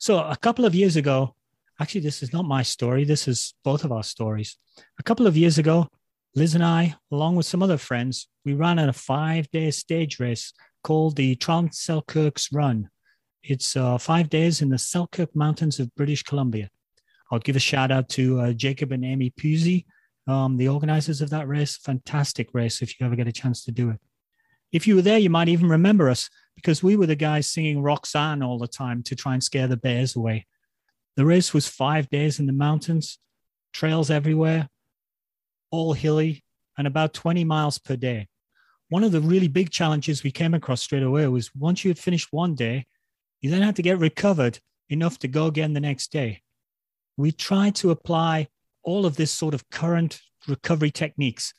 So a couple of years ago, actually, this is not my story. This is both of our stories. A couple of years ago, Liz and I, along with some other friends, we ran a 5-day stage race called the Trans-Selkirk's Run. It's 5 days in the Selkirk Mountains of British Columbia. I'll give a shout out to Jacob and Amy Pusey, the organizers of that race. Fantastic race if you ever get a chance to do it. If you were there, you might even remember us because we were the guys singing Roxanne all the time to try and scare the bears away. The race was 5 days in the mountains, trails everywhere, all hilly, and about 20 miles per day. One of the really big challenges we came across straight away was once you had finished one day, you then had to get recovered enough to go again the next day. We tried to apply all of this sort of current recovery techniques,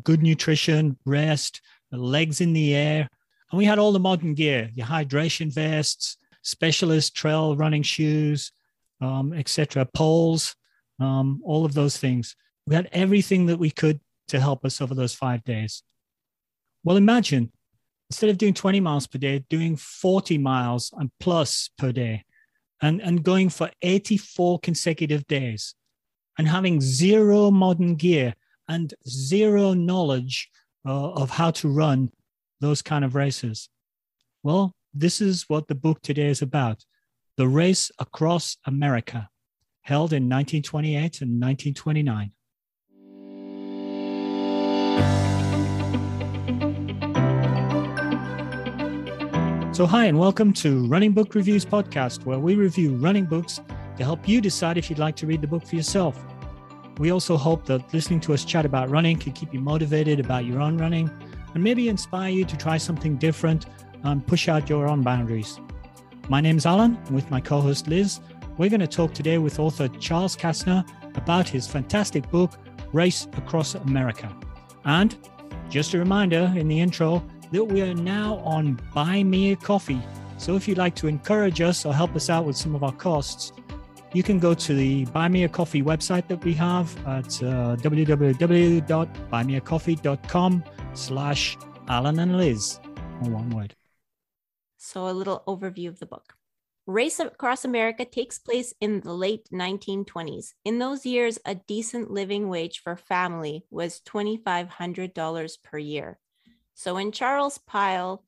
good nutrition, rest, legs in the air. And we had all the modern gear, your hydration vests, specialist trail running shoes, etc., poles, all of those things. We had everything that we could to help us over those 5 days. Well, imagine, instead of doing 20 miles per day, doing 40 miles and plus per day and going for 84 consecutive days and having zero modern gear and zero knowledge of how to run those kind of races. Well, this is what the book today is about. The Race Across America, held in 1928 and 1929. So hi, and welcome to Running Book Reviews podcast, where we review running books to help you decide if you'd like to read the book for yourself. We also hope that listening to us chat about running can keep you motivated about your own running and maybe inspire you to try something different and push out your own boundaries. My name's Alan, and with my co-host Liz, we're going to talk today with author Charles Kastner about his fantastic book, Race Across America. And just a reminder in the intro that we are now on Buy Me a Coffee. So if you'd like to encourage us or help us out with some of our costs, you can go to the Buy Me a Coffee website that we have at www.buymeacoffee.com/Alan and Liz, all one word. So a little overview of the book. Race Across America takes place in the late 1920s. In those years, a decent living wage for a family was $2,500 per year. So when Charles Pyle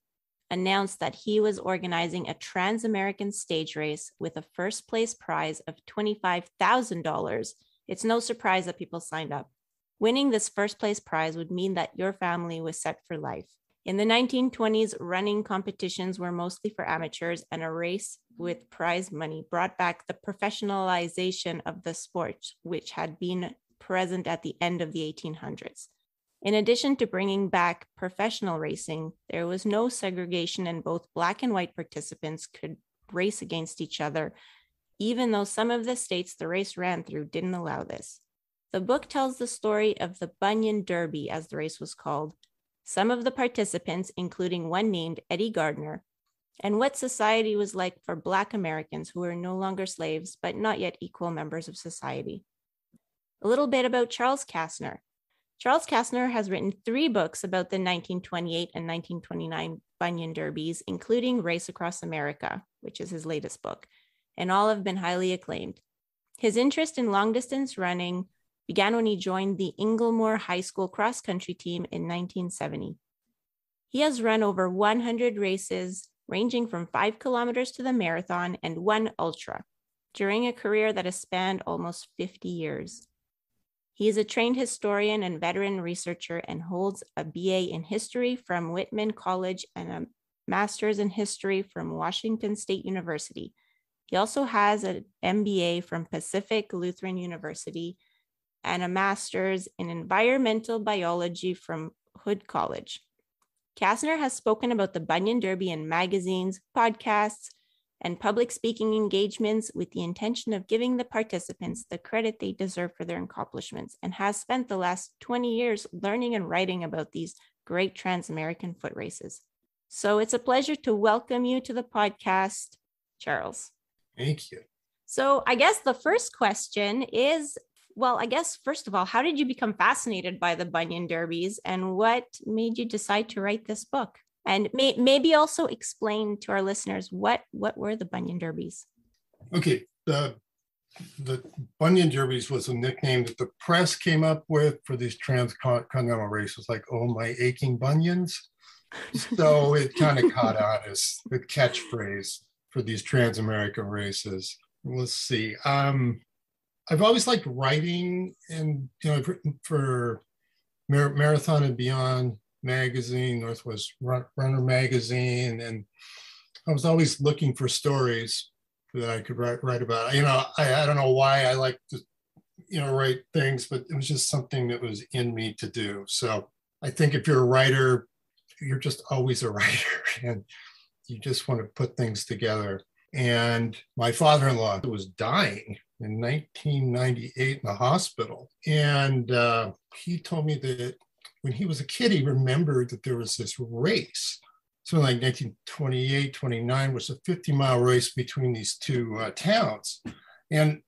announced that he was organizing a trans-American stage race with a first place prize of $25,000, it's no surprise that people signed up. Winning this first place prize would mean that your family was set for life. In the 1920s, running competitions were mostly for amateurs, and a race with prize money brought back the professionalization of the sport, which had been present at the end of the 1800s. In addition to bringing back professional racing, there was no segregation, and both Black and white participants could race against each other, even though some of the states the race ran through didn't allow this. The book tells the story of the Bunion Derby, as the race was called, some of the participants, including one named Eddie Gardner, and what society was like for Black Americans who were no longer slaves, but not yet equal members of society. A little bit about Charles Kastner. Charles Kastner has written 3 books about the 1928 and 1929 Bunion Derbies, including Race Across America, which is his latest book, and all have been highly acclaimed. His interest in long-distance running began when he joined the Inglemoor High School cross-country team in 1970. He has run over 100 races, ranging from 5 kilometers to the marathon and 1 ultra, during a career that has spanned almost 50 years. He is a trained historian and veteran researcher and holds a BA in history from Whitman College and a master's in history from Washington State University. He also has an MBA from Pacific Lutheran University and a master's in environmental biology from Hood College. Kastner has spoken about the Bunion Derby in magazines, podcasts, and public speaking engagements with the intention of giving the participants the credit they deserve for their accomplishments, and has spent the last 20 years learning and writing about these great trans-American foot races. So it's a pleasure to welcome you to the podcast, Charles. Thank you. So I guess the first question is, first of all, how did you become fascinated by the Bunion Derbies, and what made you decide to write this book? And maybe also explain to our listeners, what were the Bunion Derbies? Okay, the Bunion Derbies was a nickname that the press came up with for these transcontinental races, like, oh, my aching bunions. So it kind of caught on as the catchphrase for these trans-American races. Let's see. I've always liked writing, and I've written for Marathon and Beyond magazine, Northwest Runner magazine, and I was always looking for stories that I could write about. I don't know why I like to, write things, but it was just something that was in me to do. So I think if you're a writer, you're just always a writer, and you just want to put things together. And my father-in-law was dying in 1998 in the hospital. And he told me that when he was a kid, he remembered that there was this race. So like 1928, 29 was a 50-mile race between these two towns. And,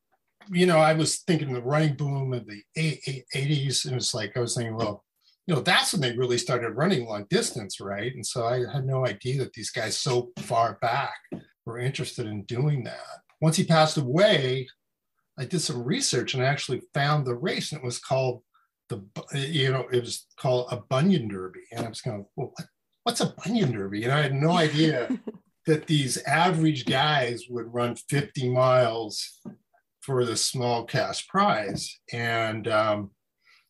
I was thinking the running boom of the 80s. And it's like, I was thinking, well, that's when they really started running long distance, right? And so I had no idea that these guys so far back were interested in doing that. Once he passed away, I did some research and I actually found the race, and it was called it was called a Bunion Derby. And I was going, well, what's a Bunion Derby? And I had no idea that these average guys would run 50 miles for the small cash prize. And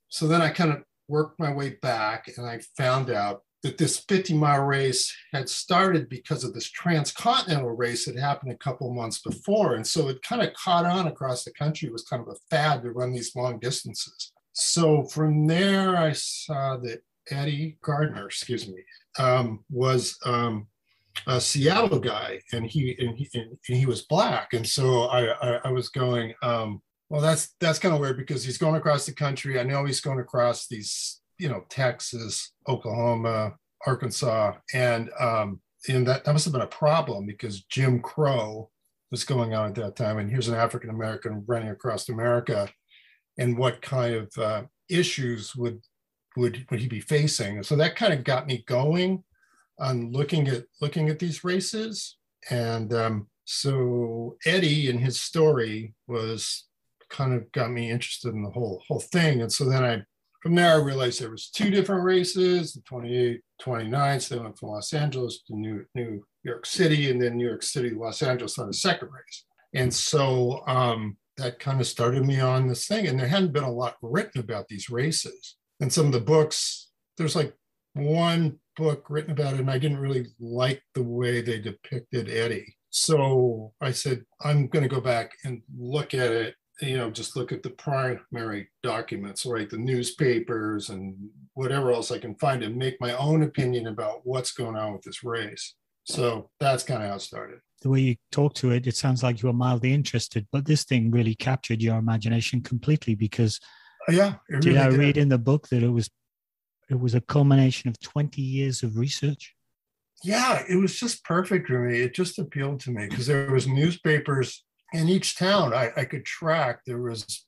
so then I kind of worked my way back, and I found out that this 50-mile race had started because of this transcontinental race that happened a couple of months before. And so it kind of caught on across the country. It was kind of a fad to run these long distances. So from there, I saw that Eddie Gardner, was a Seattle guy, and he was Black. And so I was going, well, that's kind of weird, because he's going across the country. I know he's going across these, Texas, Oklahoma, Arkansas, and that must have been a problem, because Jim Crow was going on at that time, and here's an African American running across America, and what kind of issues would he be facing? So that kind of got me going on looking at these races, and so Eddie and his story was kind of got me interested in the whole thing. And so then from there, I realized there was two different races, the 28, 29. So they went from Los Angeles to New York City, and then New York City, Los Angeles on the second race. And so that kind of started me on this thing. And there hadn't been a lot written about these races. And some of the books, there's like one book written about it, and I didn't really like the way they depicted Eddie. So I said, I'm going to go back and look at it, just look at the primary documents, right? The newspapers and whatever else I can find, and make my own opinion about what's going on with this race. So that's kind of how it started. The way you talk to it, it sounds like you were mildly interested, but this thing really captured your imagination completely, because yeah, did I read in the book that it was a culmination of 20 years of research? Yeah, it was just perfect for me. It just appealed to me because there was newspapers in each town I could track. It was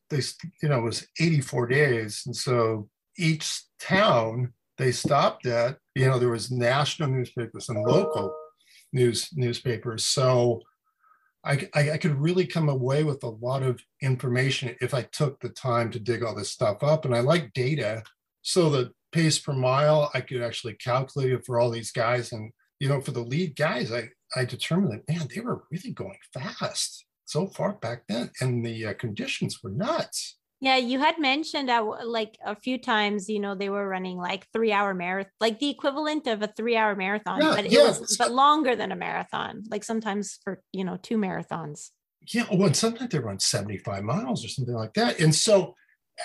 84 days. And so each town they stopped at, there was national newspapers and local newspapers. So I could really come away with a lot of information if I took the time to dig all this stuff up. And I like data. So the pace per mile, I could actually calculate it for all these guys. And, for the lead guys, I determined that, man, they were really going fast so far back then. And the conditions were nuts. Yeah, you had mentioned like a few times, they were running like 3-hour marathon, like the equivalent of a 3-hour marathon, but it was longer than a marathon, like sometimes for, 2 marathons. Yeah, well, and sometimes they run 75 miles or something like that. And so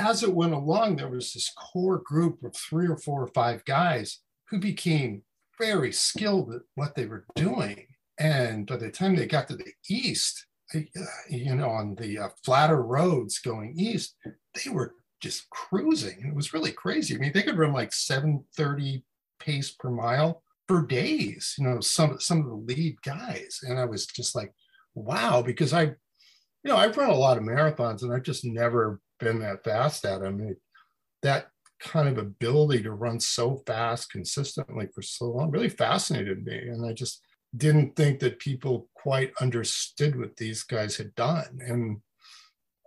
as it went along, there was this core group of 3 or 4 or 5 guys who became very skilled at what they were doing. And by the time they got to the east, on the flatter roads going east, they were just cruising. It was really crazy. I mean, they could run like 7:30 pace per mile for days, some of the lead guys. And I was just like, wow, because I've run a lot of marathons and I've just never been that fast at them. That kind of ability to run so fast consistently for so long really fascinated me. And I just didn't think that people quite understood what these guys had done. And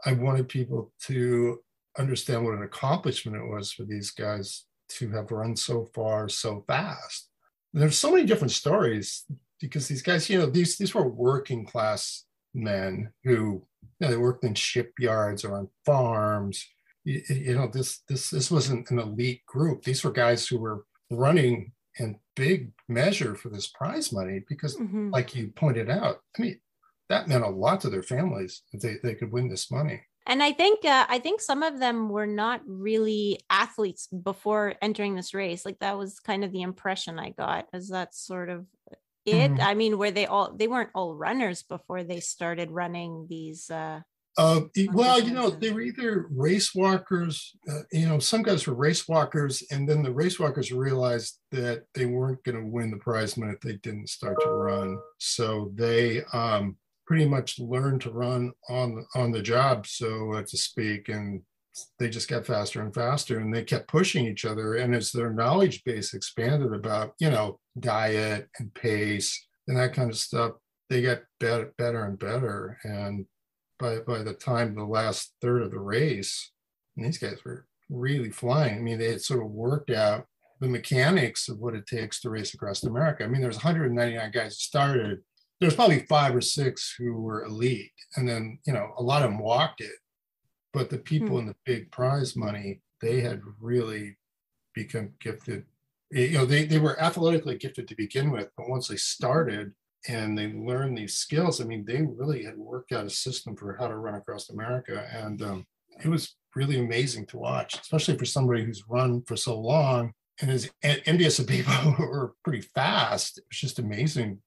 I wanted people to understand what an accomplishment it was for these guys to have run so far so fast. There's so many different stories because these guys, these were working class men who, they worked in shipyards or on farms. This wasn't an elite group. These were guys who were running in big measure for this prize money because, like you pointed out, I mean, that meant a lot to their families if they could win this money. And I think some of them were not really athletes before entering this race. Like that was kind of the impression I got, as that's sort of it. I mean, they weren't all runners before they started running these. Well, they were either race walkers. Some guys were race walkers, and then the race walkers realized that they weren't going to win the prize money if they didn't start to run. So they pretty much learned to run on the job, so to speak, and they just got faster and faster, and they kept pushing each other. And as their knowledge base expanded about, diet and pace and that kind of stuff, they got better and better. And by the time the last third of the race, and these guys were really flying. I mean, they had sort of worked out the mechanics of what it takes to race across America. I mean, there's 199 guys that started. There's probably 5 or 6 who were elite. And then, a lot of them walked it. But the people in the big prize money, they had really become gifted. They were athletically gifted to begin with, but once they started and they learned these skills, I mean, they really had worked out a system for how to run across America. And it was really amazing to watch, especially for somebody who's run for so long and is envious of people who are pretty fast. It's just amazing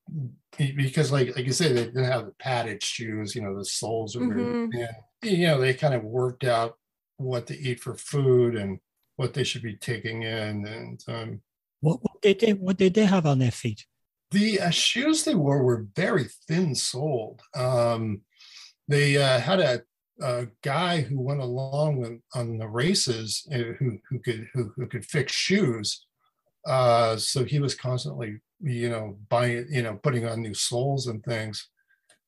because, like you say, they didn't have the padded shoes, the soles are very thin. They kind of worked out what to eat for food and what they should be taking in. And what did they have on their feet? The shoes they wore were very thin-soled. They had a guy who went along on the races who could fix shoes. So he was constantly, buying, putting on new soles and things.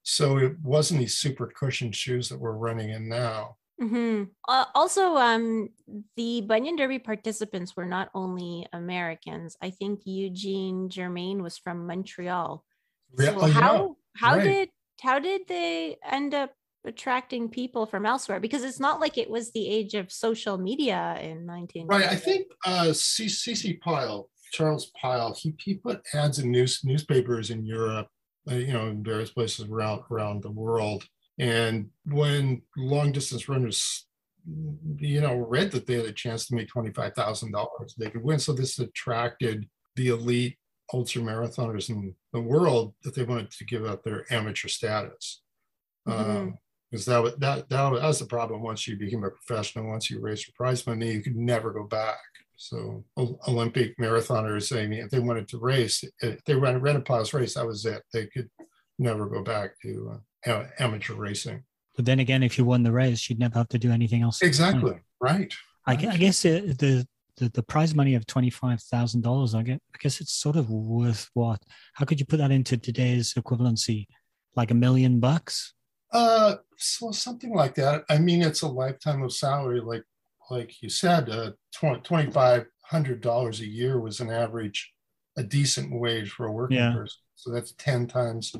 So it wasn't these super cushioned shoes that we're running in now. Also, the Bunion Derby participants were not only Americans. I think Eugene Germain was from Montreal. So how did they end up attracting people from elsewhere? Because it's not like it was the age of social media in 19. Right. I think Pyle, Charles Pyle, he put ads in newspapers in Europe, in various places around the world. And when long distance runners, read that they had a chance to make $25,000, they could win. So this attracted the elite ultra marathoners in the world that they wanted to give up their amateur status. Because that was the problem. Once you became a professional, once you raised your prize money, you could never go back. So Olympic marathoners, I mean, if they wanted to race, if they ran a pause race, that was it. They could never go back to amateur racing. But then again, if you won the race, you'd never have to do anything else. Exactly. Right. I guess the prize money of $25,000, I guess it's sort of worth what? How could you put that into today's equivalency? Like $1 million? So something like that. I mean, it's a lifetime of salary, like you said. $2,500 a year was an average, a decent wage for a working person. So that's 10 times,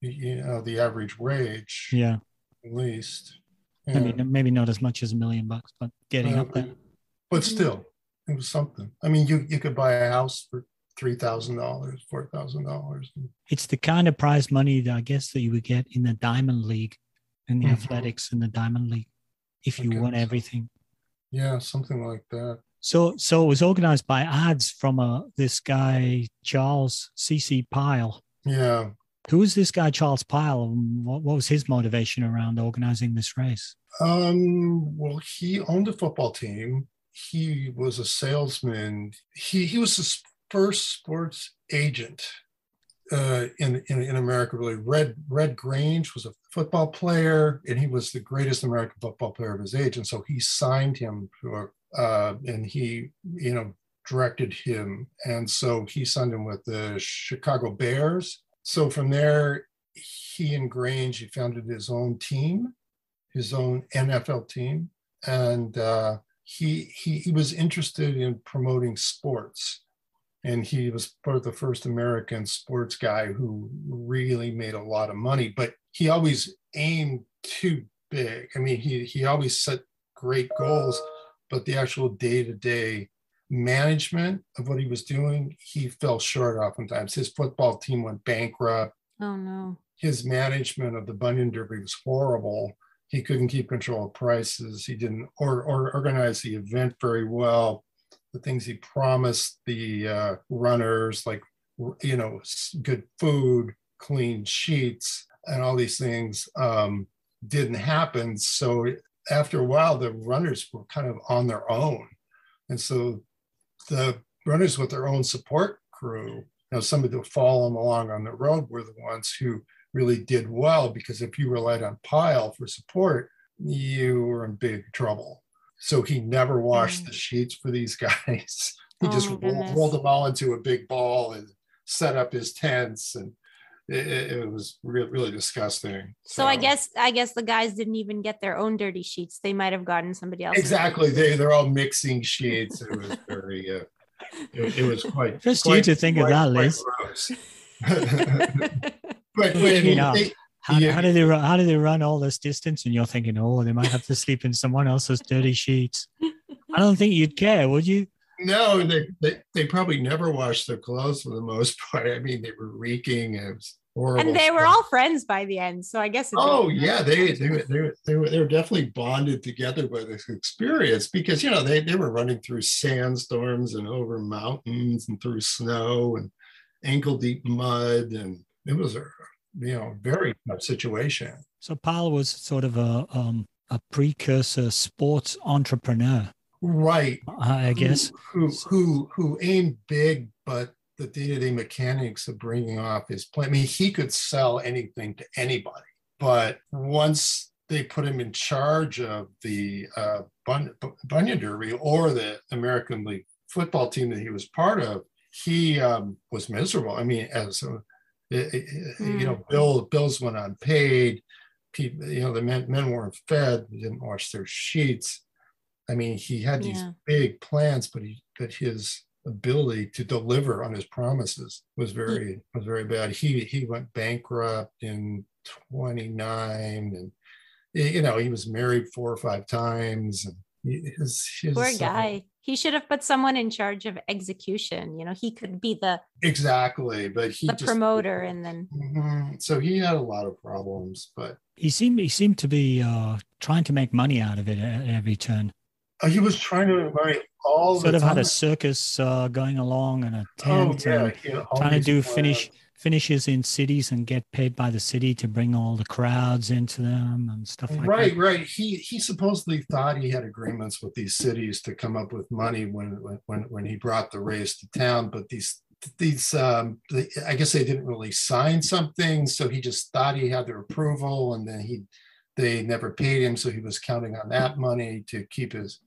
the average wage. Yeah, at least. Maybe not as much as $1 million, but getting up there. But still, it was something. I mean, you could buy a house for $3,000, $4,000. It's the kind of prize money that I guess that you would get in the Diamond League, in the athletics in the Diamond League, if you won everything. Yeah, something like that. So it was organized by ads from this guy, Charles Pyle. Yeah. Who was this guy, Charles Pyle? And what was his motivation around organizing this race? Well, he owned a football team. He was a salesman. He was his first sports agent in America, really. Red Grange was a football player, and he was the greatest American football player of his age. And so he signed him and he, directed him. And so he signed him with the Chicago Bears. So from there, he and Grange, he founded his own team, his own NFL team. And he was interested in promoting sports. And he was part of the first American sports guy who really made a lot of money, but he always aimed too big. I mean, he always set great goals, but the actual day-to-day management of what he was doing, he fell short oftentimes. His football team went bankrupt. Oh, no. His management of the Bunion Derby was horrible. He couldn't keep control of prices. He didn't or organize the event very well. The things he promised the runners, like, you know, good food, clean sheets, and all these things didn't happen. So after a while, the runners were kind of on their own. And so the runners with their own support crew, you know, somebody to follow them along on the road, were the ones who really did well, because if you relied on Pyle for support, you were in big trouble. So he never washed the sheets for these guys. He just rolled them all into a big ball and set up his tents, and it was really disgusting. So I guess the guys didn't even get their own dirty sheets. They might have gotten somebody else. Exactly. They're all mixing sheets. It was very it was quite just you to think of that, Liz. but you know, how do they run all this distance? And you're thinking, oh, they might have to sleep in someone else's dirty sheets. I don't think you'd care, would you? No, they probably never washed their clothes for the most part. I mean, they were reeking. It was horrible. And they were all friends by the end, so I guess. Yeah, they were definitely bonded together by this experience, because, you know, they were running through sandstorms and over mountains and through snow and ankle deep mud, and it was a very tough situation. So Pyle was sort of a precursor sports entrepreneur. Right. I guess. Who aimed big, but the day-to-day mechanics of bringing off his plan. I mean, he could sell anything to anybody, but once they put him in charge of the Bunion Derby or the American League football team that he was part of, he was miserable. I mean, bills went unpaid. People, the men weren't fed. They didn't wash their sheets. I mean, he had these big plans, but his ability to deliver on his promises was very bad. He went bankrupt in 29, and he was married 4 or 5 times. And his poor guy. He should have put someone in charge of execution. He could be the but he the promoter, and then so he had a lot of problems. But he seemed to be trying to make money out of it at every turn. He was trying to make money all the time. Sort of had a circus going along and a tent, and trying to do finishes in cities and get paid by the city to bring all the crowds into them and stuff like that. Right. He supposedly thought he had agreements with these cities to come up with money when he brought the race to town, but these I guess they didn't really sign something, so he just thought he had their approval, and then they never paid him, so he was counting on that money to keep his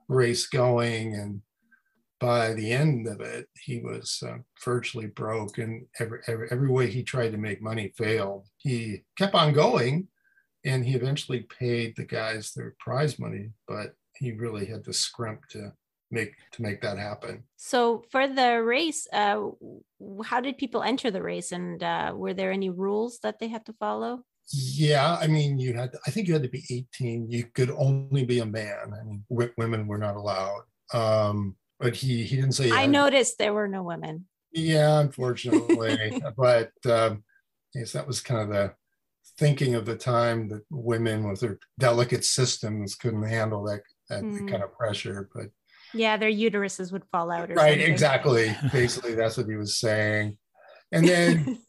race going. And by the end of it, he was virtually broke, and every way he tried to make money failed. He kept on going, and he eventually paid the guys their prize money, but he really had to scrimp to make that happen. So for the race, how did people enter the race, and were there any rules that they had to follow? Yeah, I mean, I think you had to be 18. You could only be a man. I mean, women were not allowed. But he didn't say. I noticed there were no women. Yeah, unfortunately. But yes, that was kind of the thinking of the time, that women with their delicate systems couldn't handle that kind of pressure. But yeah, their uteruses would fall out. Right, something. Exactly. Basically, that's what he was saying. And then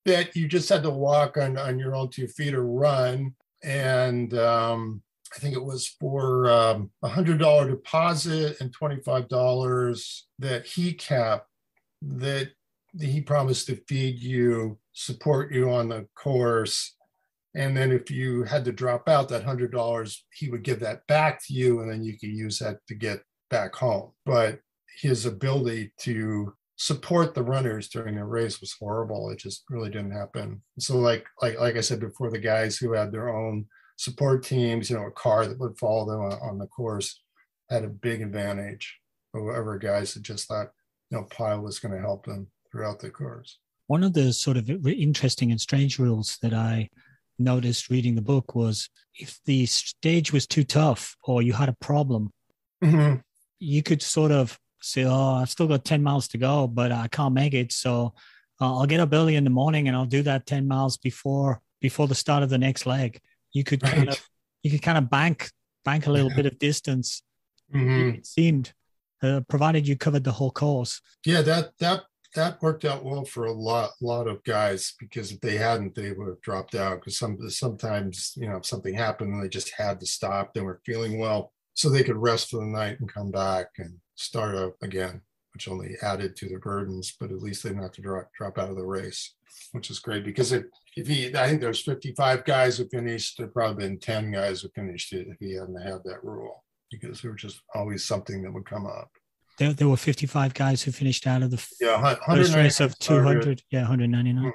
that you just had to walk on your own 2 feet or run. And I think it was for $100 deposit and $25 that he kept, that he promised to feed you, support you on the course. And then if you had to drop out, that $100, he would give that back to you, and then you could use that to get back home. But his ability to support the runners during the race was horrible. It just really didn't happen. So like I said before, the guys who had their own support teams, a car that would follow them on the course, had a big advantage over guys that just thought, Pyle was going to help them throughout the course. One of the sort of interesting and strange rules that I noticed reading the book was if the stage was too tough or you had a problem, you could sort of say, oh, I've still got 10 miles to go, but I can't make it. So I'll get up early in the morning and I'll do that 10 miles before the start of the next leg. You could kind of bank a little bit of distance. It seemed, provided you covered the whole course. Yeah, that worked out well for a lot of guys, because if they hadn't, they would have dropped out, because sometimes if something happened and they just had to stop, they weren't feeling well, so they could rest for the night and come back and start up again, which only added to their burdens, but at least they didn't have to drop out of the race, which is great. Because I think there's 55 guys who finished, there'd probably been 10 guys who finished it if he hadn't had that rule, because there was just always something that would come up. There were 55 guys who finished out of the first race of 200. Yeah, 199.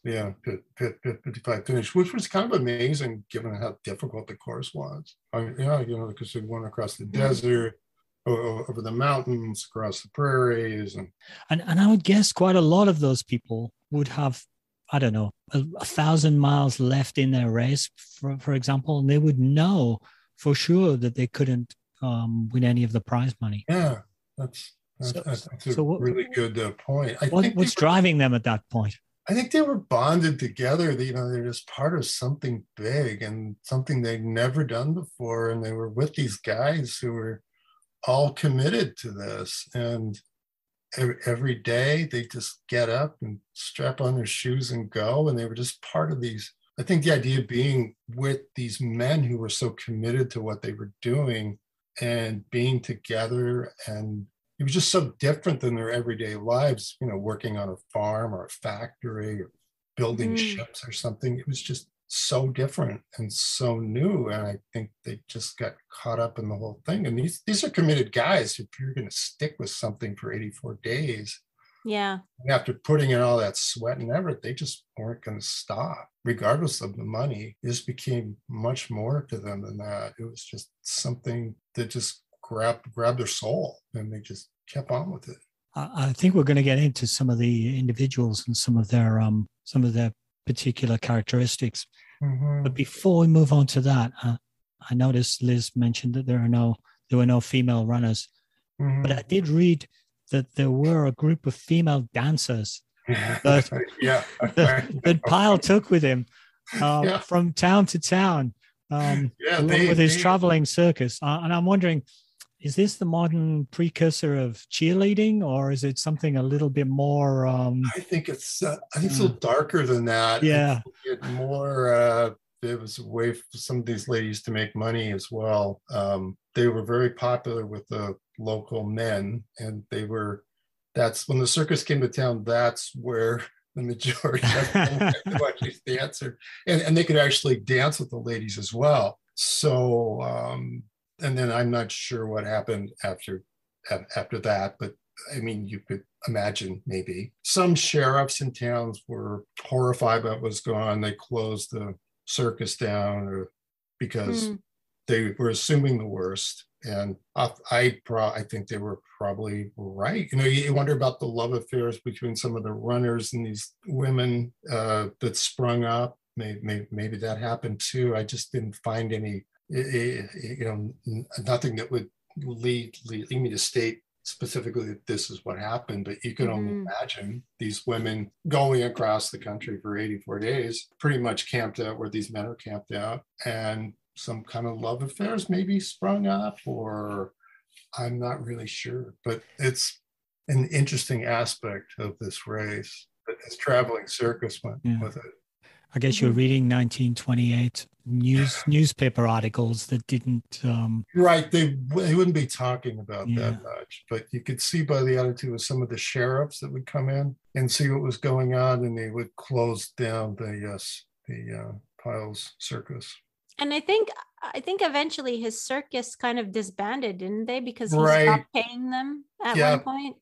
Yeah, 55 finished, which was kind of amazing given how difficult the course was. Because they went across the desert, over the mountains, across the prairies. And I would guess quite a lot of those people would have, I don't know, 1,000 miles left in their race, for example, and they would know for sure that they couldn't win any of the prize money. Yeah. That's a really good point. What's driving them at that point? I think they were bonded together. They're just part of something big and something they'd never done before. And they were with these guys who were all committed to this. And every day they just get up and strap on their shoes and go. And they were just part of these. I think the idea of being with these men who were so committed to what they were doing and being together, and it was just so different than their everyday lives, working on a farm or a factory or building ships or something. It was just so different and so new. And I think they just got caught up in the whole thing. And these are committed guys. If you're going to stick with something for 84 days, yeah, after putting in all that sweat and effort, they just weren't going to stop, regardless of the money. This became much more to them than that. It was just something that just grabbed their soul, and they just kept on with it. I think we're going to get into some of the individuals and some of their particular characteristics. But before we move on to that, I noticed Liz mentioned that there were no female runners, but I did read that there were a group of female dancers that Pyle took with him from town to town, along with his traveling circus. And I'm wondering, is this the modern precursor of cheerleading, or is it something a little bit more? I think it's a little darker than that. Yeah, it more. It was a way for some of these ladies to make money as well. They were very popular with the local men, and that's when the circus came to town. That's where the majority of them watch these dancers, and they could actually dance with the ladies as well. So, and then I'm not sure what happened after that, but I mean, you could imagine maybe some sheriffs in towns were horrified by what was going on. They closed the circus down, because they were assuming the worst. And I think they were probably right. You wonder about the love affairs between some of the runners and these women that sprung up. Maybe that happened too. I just didn't find any, nothing that would lead me to state specifically that this is what happened. But you can only imagine these women going across the country for 84 days, pretty much camped out where these men are camped out, and some kind of love affairs maybe sprung up, or I'm not really sure. But it's an interesting aspect of this race. But this traveling circus went with it. I guess you're reading 1928 newspaper articles that didn't... Right, they wouldn't be talking about that much, but you could see by the attitude of some of the sheriffs that would come in and see what was going on, and they would close down the Pyle's circus. And I think eventually his circus kind of disbanded, didn't they? Because he Right. stopped paying them at Yeah. one point.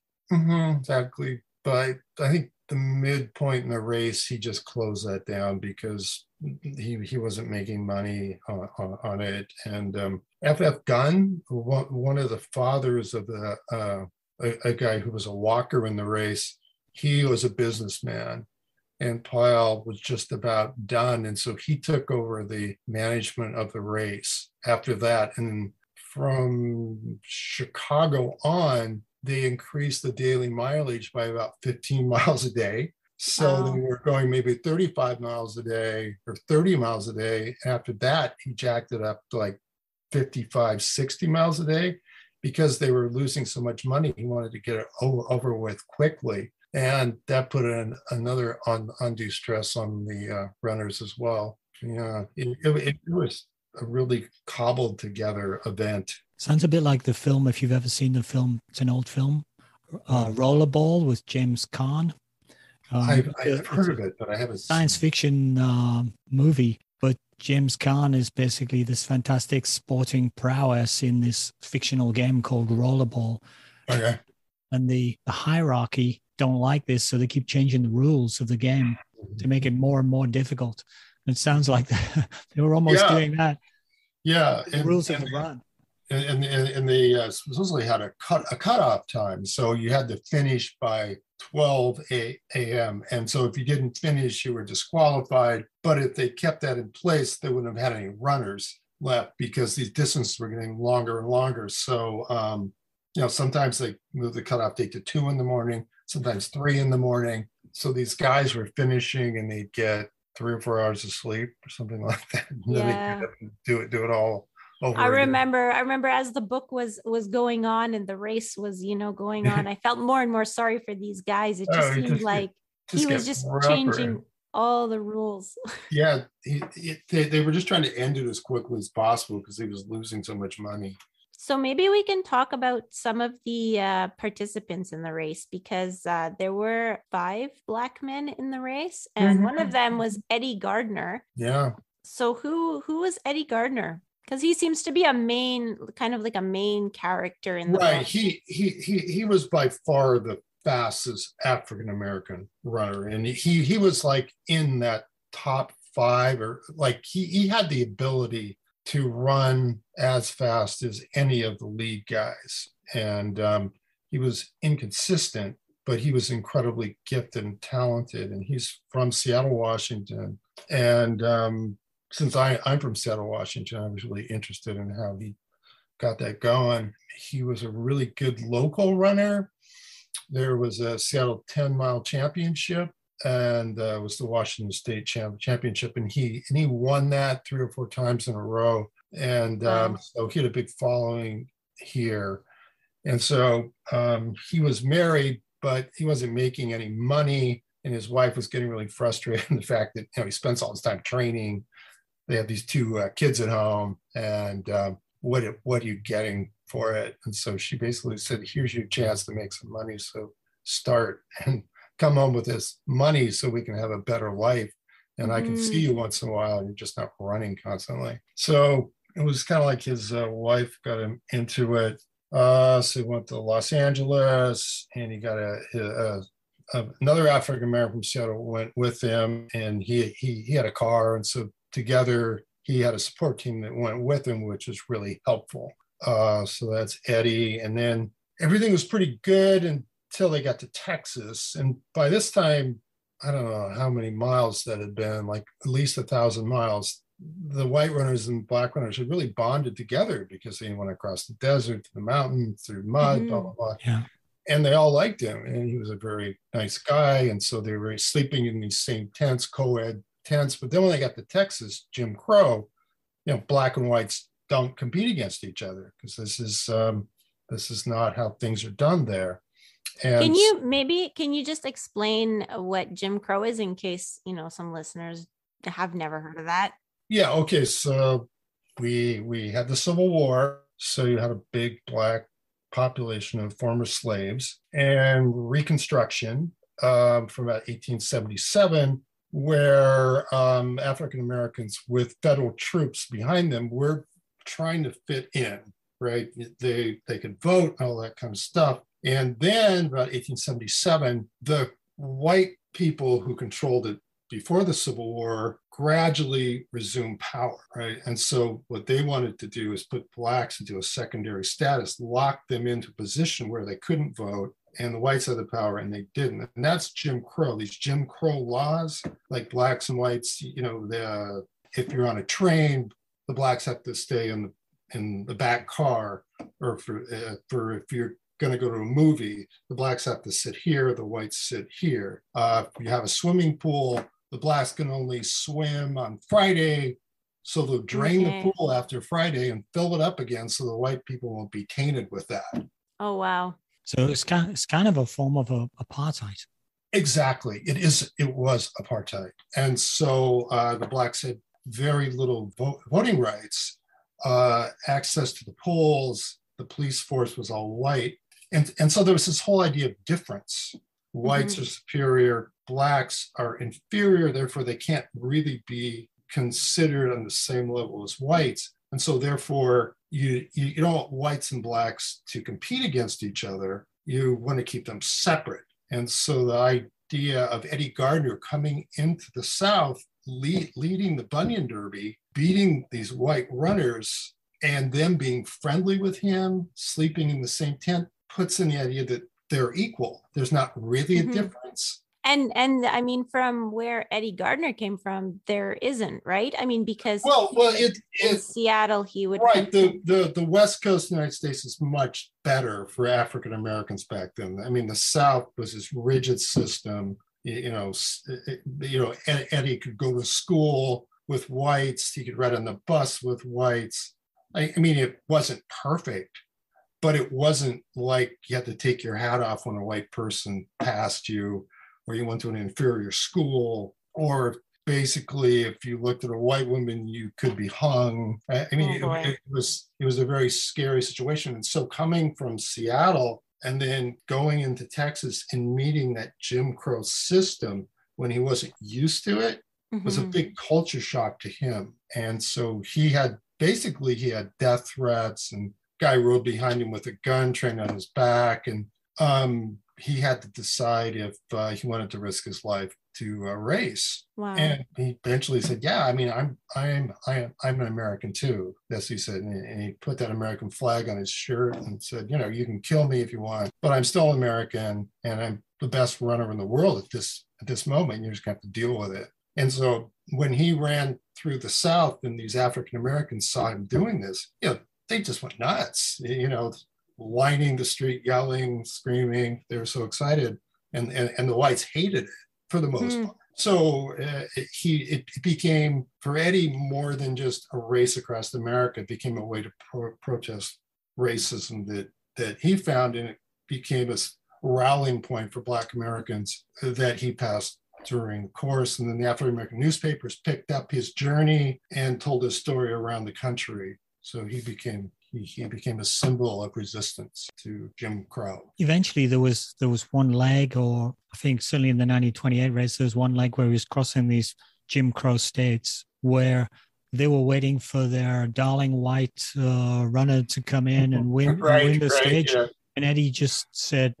Exactly. But I think the midpoint in the race, he just closed that down because he wasn't making money on it. And F.F. Gunn, one of the fathers of a guy who was a walker in the race, he was a businessman. And Pyle was just about done. And so he took over the management of the race after that. And from Chicago on, they increased the daily mileage by about 15 miles a day. So they were going maybe 35 miles a day or 30 miles a day. After that, he jacked it up to like 55, 60 miles a day because they were losing so much money. He wanted to get it over with quickly. And that put another undue stress on the runners as well. Yeah, it was a really cobbled together event. Sounds a bit like the film, if you've ever seen the film, it's an old film, Rollerball with James Caan. I've heard of it, but I haven't science fiction movie. But James Caan is basically this fantastic sporting prowess in this fictional game called Rollerball. Okay. And the hierarchy don't like this, so they keep changing the rules of the game to make it more and more difficult. And it sounds like they were almost doing that. Yeah, the rules of the run. And they supposedly had a cutoff time, so you had to finish by 12 a.m. And so if you didn't finish, you were disqualified. But if they kept that in place, they wouldn't have had any runners left because these distances were getting longer and longer. So sometimes they move the cutoff date to 2 a.m, sometimes 3 a.m. So these guys were finishing and they'd get 3 or 4 hours of sleep or something like that. And then they'd do it all over I remember as the book was going on and the race was, going on, I felt more and more sorry for these guys. It just seemed like he was just changing all the rules. Yeah, they were just trying to end it as quickly as possible because he was losing so much money. So maybe we can talk about some of the participants in the race, because there were 5 Black men in the race, and one of them was Eddie Gardner. Yeah. So who was Eddie Gardner? Because he seems to be a main character in the book. Right. He was by far the fastest African American runner, and he was like in that top 5, or like he had the ability to run as fast as any of the lead guys. And he was inconsistent, but he was incredibly gifted and talented. And he's from Seattle, Washington. And since I'm from Seattle, Washington, I was really interested in how he got that going. He was a really good local runner. There was a Seattle 10-mile championship, and it was the Washington State Championship, and he won that 3 or 4 times in a row. And so he had a big following here. And so he was married, but he wasn't making any money, and his wife was getting really frustrated in the fact that he spends all his time training. They have these 2 kids at home, and what are you getting for it? And so she basically said, here's your chance to make some money, so start and come home with this money so we can have a better life. And I can see you once in a while, and you're just not running constantly. So it was kind of like his wife got him into it. So he went to Los Angeles, and he got another African American from Seattle went with him, and he had a car. And so together he had a support team that went with him, which was really helpful. So that's Eddie. And then everything was pretty good until they got to Texas. And by this time, I don't know how many miles that had been, like at least 1,000 miles. The white runners and Black runners had really bonded together because they went across the desert, to the mountain, through mud, blah, blah, blah. Yeah. And they all liked him. And he was a very nice guy. And so they were sleeping in these same tents, co-ed tents. But then when they got to Texas, Jim Crow, Black and whites don't compete against each other, because this is not how things are done there. And can you just explain what Jim Crow is, in case some listeners have never heard of that? Yeah. Okay. So we had the Civil War, so you had a big Black population of former slaves, and Reconstruction from about 1877. where African Americans with federal troops behind them were trying to fit in, right? They could vote, all that kind of stuff. And then about 1877, the white people who controlled it before the Civil War gradually resumed power, right? And so what they wanted to do is put blacks into a secondary status, lock them into a position where they couldn't vote, and the whites had the power and they didn't. And that's Jim Crow. These Jim Crow laws, like blacks and whites, if you're on a train, the blacks have to stay in the back car, or for if you're going to go to a movie, the blacks have to sit here, the whites sit here. If you have a swimming pool, the blacks can only swim on Friday, so they'll drain the pool after Friday and fill it up again, so the white people won't be tainted with that. Oh, wow. So it's kind of a form of apartheid. Exactly. It was apartheid. And so the blacks had very little voting rights, access to the polls, the police force was all white. And so there was this whole idea of difference. Whites are superior, blacks are inferior, therefore they can't really be considered on the same level as whites. And so therefore you don't want whites and blacks to compete against each other. You want to keep them separate. And so the idea of Eddie Gardner coming into the South, leading the Bunion Derby, beating these white runners, and them being friendly with him, sleeping in the same tent, puts in the idea that they're equal. There's not really a difference. And I mean, from where Eddie Gardner came from, there isn't, right? I mean, because in Seattle, he would right. The West Coast of the United States is much better for African Americans back then. I mean, the South was this rigid system. Eddie could go to school with whites. He could ride on the bus with whites. I mean, it wasn't perfect, but it wasn't like you had to take your hat off when a white person passed you, or you went to an inferior school, or basically if you looked at a white woman, you could be hung. I mean, it was a very scary situation. And so coming from Seattle and then going into Texas and meeting that Jim Crow system when he wasn't used to it was a big culture shock to him. And so he had death threats, and guy rode behind him with a gun trained on his back. And he had to decide if he wanted to risk his life to race. Wow. And he eventually said, yeah, I mean, I'm an American too. That's what he said. And he put that American flag on his shirt and said, you can kill me if you want, but I'm still American and I'm the best runner in the world at this moment. You just have to deal with it. And so when he ran through the South and these African Americans saw him doing this, they just went nuts, lining the street, yelling, screaming. They were so excited. And the whites hated it for the most part. So it became, for Eddie, more than just a race across America. It became a way to protest racism that he found, and it became a rallying point for Black Americans that he passed during the course. And then the African American newspapers picked up his journey and told his story around the country. So he became a symbol of resistance to Jim Crow. Eventually, there was one leg, or I think certainly in the 1928 race, there was one leg where he was crossing these Jim Crow states where they were waiting for their darling white runner to come in and win the stage. Yeah. And Eddie just said,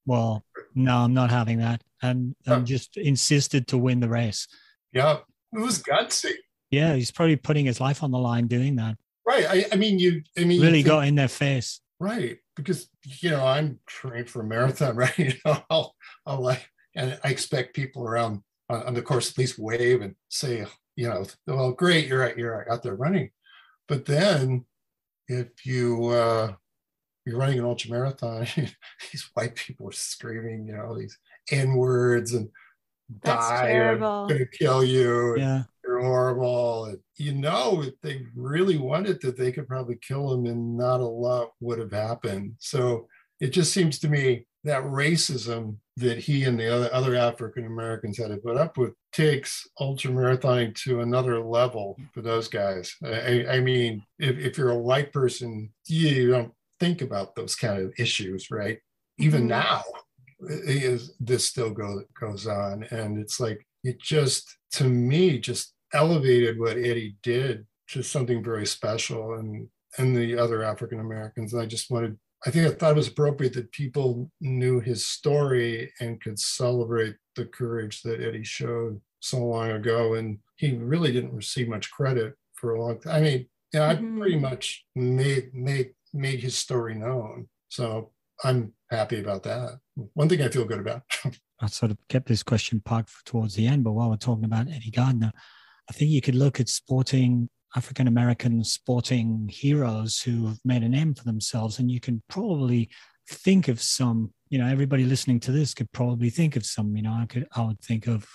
well, no, I'm not having that. And just insisted to win the race. Yeah, it was gutsy. Yeah, he's probably putting his life on the line doing that. Right. I mean, really got in their face. Right. Because, I'm trained for a marathon, right? I'll and I expect people around on the course at least wave and say, well, great, you're out there running. But then if you're running an ultra marathon, these white people are screaming, these N-words and die, and gonna kill you. Yeah. You're horrible. And, if they really wanted to, they could probably kill him and not a lot would have happened. So it just seems to me that racism that he and the other African Americans had to put up with takes ultramarathoning to another level for those guys. I mean, if you're a white person, you don't think about those kind of issues, right? Even now, this still goes on. And it's like, it just, to me, just elevated what Eddie did to something very special, and the other African Americans. And I thought it was appropriate that people knew his story and could celebrate the courage that Eddie showed so long ago. And he really didn't receive much credit for a long time. I mean, yeah, I pretty much made his story known. So I'm happy about that. One thing I feel good about. I sort of kept this question parked towards the end, but while we're talking about Eddie Gardner, I think you could look at African-American sporting heroes who have made a name for themselves, and you can probably think of some, everybody listening to this could probably think of some, I would think of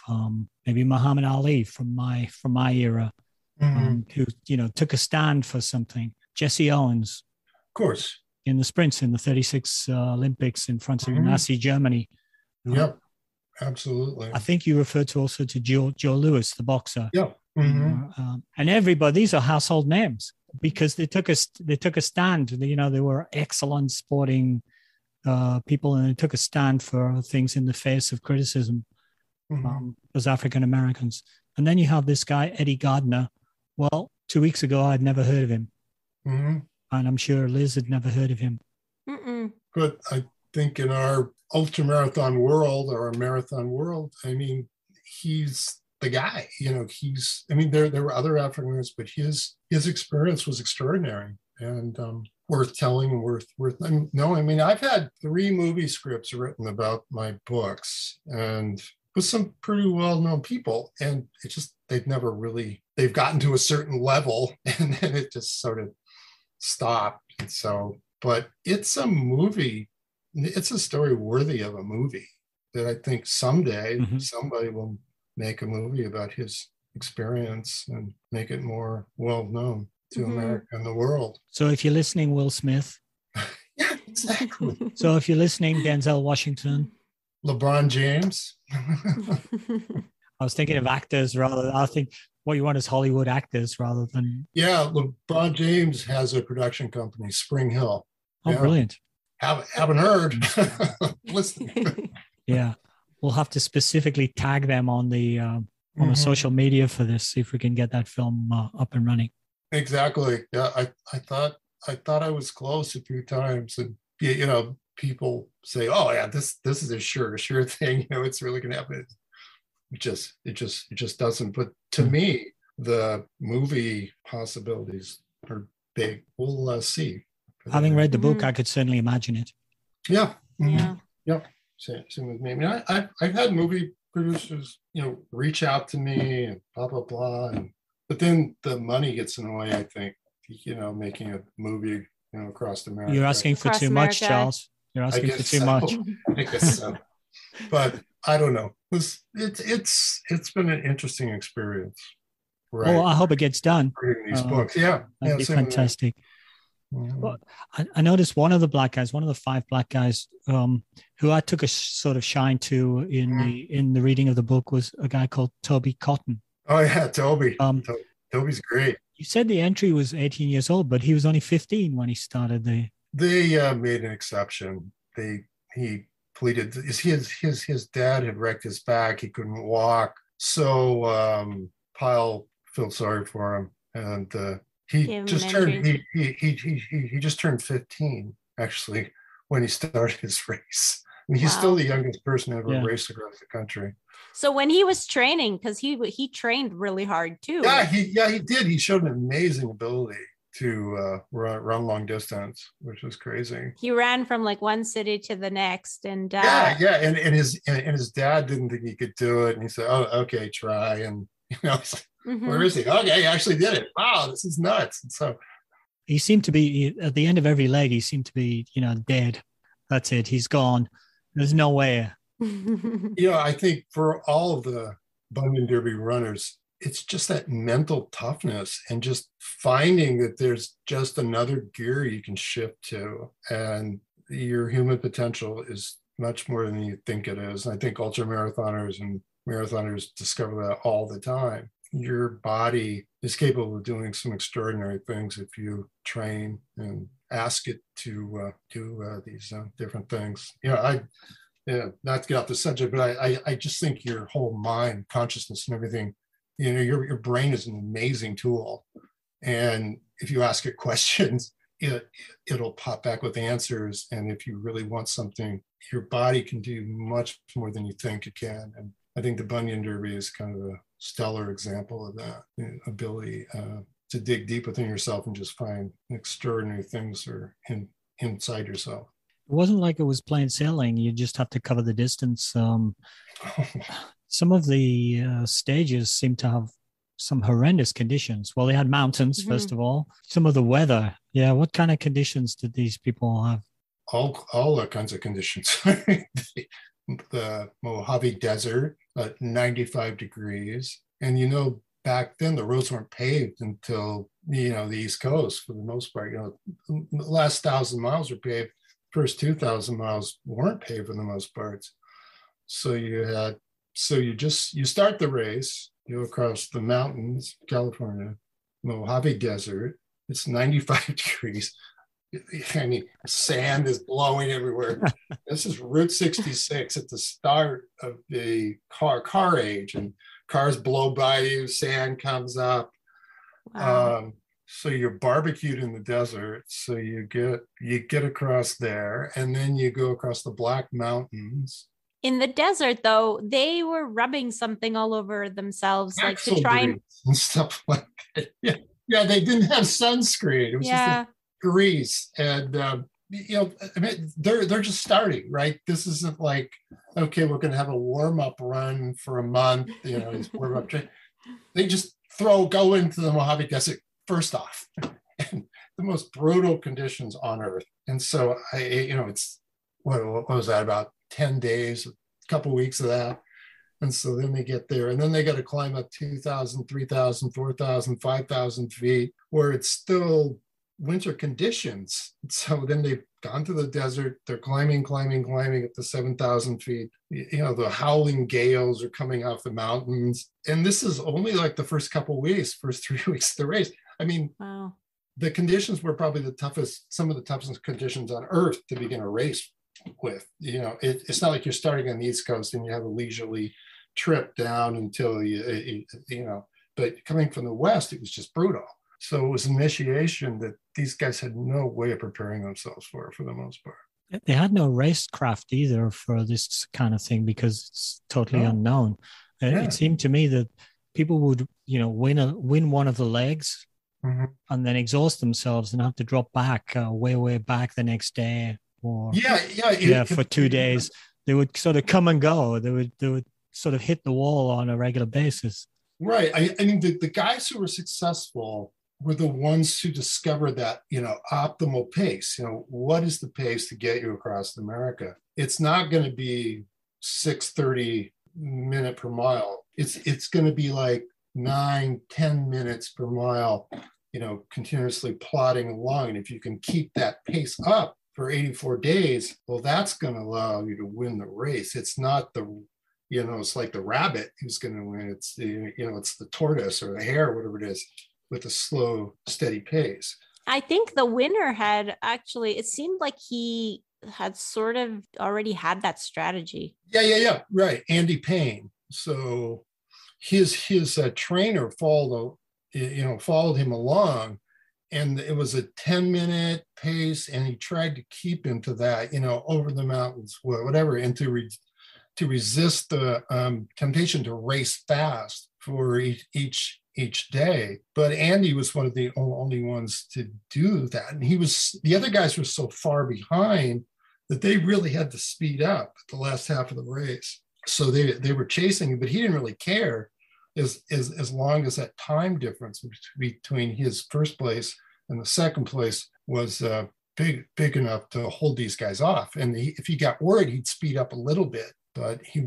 maybe Muhammad Ali from my era, who, took a stand for something. Jesse Owens. Of course. In the sprints in the 36 Olympics in front of Nazi Germany. Yep, absolutely. I think you referred to also to Joe Louis, the boxer. Yeah. And everybody, these are household names because they took a stand. They were excellent sporting people, and they took a stand for things in the face of criticism as African Americans. And then you have this guy, Eddie Gardner. Well, 2 weeks ago, I'd never heard of him. And I'm sure Liz had never heard of him. But I think in our ultramarathon world, or our marathon world, I mean, he's the guy. There were other Africans, but his experience was extraordinary and worth telling and worth knowing. I mean, I've had 3 movie scripts written about my books, and with some pretty well-known people, and it just, they've gotten to a certain level, and then it just sort of stopped. And so, but it's a movie, it's a story worthy of a movie that I think someday somebody will make a movie about his experience and make it more well-known to America and the world. So if you're listening, Will Smith. Yeah, exactly. So if you're listening, Denzel Washington. LeBron James. I was thinking of actors I think what you want is Hollywood actors rather than. Yeah, LeBron James has a production company, Spring Hill. Oh, yeah. Brilliant. Haven't heard. Listen. Yeah. We'll have to specifically tag them on the social media for this, see if we can get that film up and running. Exactly. Yeah, I thought I was close a few times, and people say, "Oh yeah, this is a sure thing." It's really going to happen. It just doesn't. But to me, the movie possibilities are big. We'll see. Having read the book, I could certainly imagine it. Yeah. Yeah. Same with me. I mean, I've had movie producers, reach out to me and blah blah blah, but then the money gets in the way. I think, making a movie, across America. You're asking for too much, Charles. You're asking for too much. I guess so. But I don't know. It's been an interesting experience. Right. Oh, I hope it gets done. Reading these books, that'd be fantastic. Well, I noticed one of the 5 black guys who I took a sort of shine to in the reading of the book was a guy called Toby Cotton. Oh yeah, Toby. Toby's great. You said the entry was 18 years old, but he was only 15 when he started They made an exception. He pleaded. His dad had wrecked his back. He couldn't walk. So Pyle felt sorry for him, and he just turned 15 actually when he started his race. I mean, he's still the youngest person ever raced across the country. So when he was training, because he trained really hard too. He did. He showed an amazing ability to run long distance, which was crazy. He ran from like one city to the next, and and his dad didn't think he could do it, and he said, "Oh, okay, try." And where is he? Okay, he actually did it. Wow, this is nuts. And so he seemed to be at the end of every leg. He seemed to be, dead. That's it. He's gone. There's no way. I think for all of the Bunion Derby runners, it's just that mental toughness and just finding that there's just another gear you can shift to, and your human potential is much more than you think it is. I think ultra marathoners and marathoners discover that all the time. Your body is capable of doing some extraordinary things if you train and ask it to do these different things. not to get off the subject, but I just think your whole mind, consciousness, and everything, your brain is an amazing tool. And if you ask it questions, it'll pop back with answers. And if you really want something, your body can do much more than you think it can. And I think the Bunion Derby is kind of a stellar example of that ability to dig deep within yourself and just find extraordinary things are inside yourself. It wasn't like it was plain sailing. You just have to cover the distance. Some of the stages seem to have some horrendous conditions. Well, they had mountains, first of all. Some of the weather. Yeah, what kind of conditions did these people have? All kinds of conditions. The Mojave Desert at 95 degrees. And, back then the roads weren't paved until, the East Coast for the most part. The last 1,000 miles were paved. First 2,000 miles weren't paved for the most parts. So you start the race, you go across the mountains, California, Mojave Desert. It's 95 degrees. I mean, sand is blowing everywhere. This is Route 66 at the start of the car age, and cars blow by you, sand comes up. Wow. So you're barbecued in the desert. So you get across there, and then you go across the Black Mountains. In the desert, though, they were rubbing something all over themselves, like to try and stuff like that. Yeah, they didn't have sunscreen. It was just grease, and I mean, they're just starting, right? This isn't like, okay, we're going to have a warm up run for a month. These warm up. They just go into the Mojave Desert first off, and the most brutal conditions on earth. And so it's what was that, about 10 days, a couple weeks of that. And so then they get there, and then they got to climb up 2,000, 3,000, 4,000, 5,000 feet, where it's still winter conditions. So then they've gone to the desert, they're climbing up to 7,000 feet. The howling gales are coming off the mountains. And this is only like the first couple of weeks, first 3 weeks of the race. I mean, wow. The conditions were probably some of the toughest conditions on earth to begin a race with. It's not like you're starting on the East Coast and you have a leisurely trip down until but coming from the West, it was just brutal. So it was an initiation that these guys had no way of preparing themselves for the most part. They had no racecraft either for this kind of thing because it's totally unknown. It seemed to me that people would, win one of the legs and then exhaust themselves and have to drop back way back the next day. Or for 2 days. They would sort of come and go. They would sort of hit the wall on a regular basis. Right. I mean, the guys who were successful were the ones who discovered that, optimal pace. What is the pace to get you across America? It's not going to be 6:30 minute per mile. It's going to be like 9-10 minutes per mile, continuously plodding along. And if you can keep that pace up for 84 days, well, that's going to allow you to win the race. It's not it's like the rabbit who's going to win. It's it's the tortoise or the hare, whatever it is, with a slow, steady pace. I think the winner it seemed like he had sort of already had that strategy. Yeah. Right. Andy Payne. So his trainer followed him along, and it was a 10-minute pace, and he tried to keep him to that, over the mountains, whatever, and to resist the temptation to race fast for each day. But Andy was one of the only ones to do that. And the other guys were so far behind that they really had to speed up the last half of the race. So they were chasing him, but he didn't really care as long as that time difference between his first place and the second place was big enough to hold these guys off. And if he got worried, he'd speed up a little bit, but he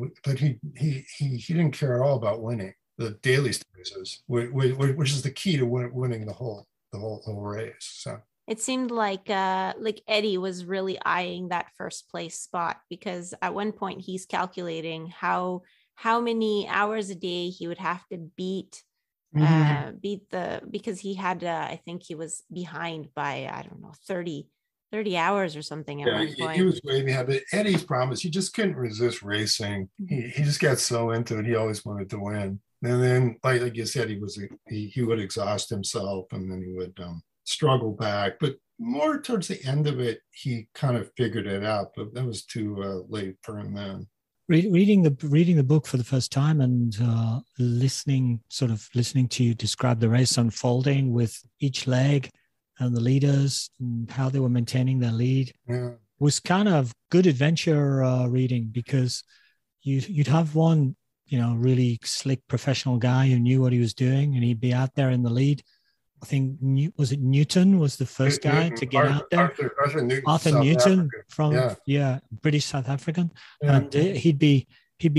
didn't care at all about winning the daily stages, which is the key to winning the whole race. So it seemed like Eddie was really eyeing that first place spot, because at one point he's calculating how many hours a day he would have to beat because he had I think he was behind by 30 30 hours or something at one He point. was way behind. But Eddie's problem is he just couldn't resist racing. He just got so into it. He always wanted to win. And then, like you said, he would exhaust himself, and then he would struggle back. But more towards the end of it, he kind of figured it out. But that was too late for him then. Reading the book for the first time and listening to you describe the race unfolding with each leg and the leaders and how they were maintaining their lead was kind of good adventure reading, because you'd have one, really slick professional guy who knew what he was doing, and he'd be out there in the lead. I think, was it Newton was the first guy to get out there? Arthur Newton from British South African, and he'd be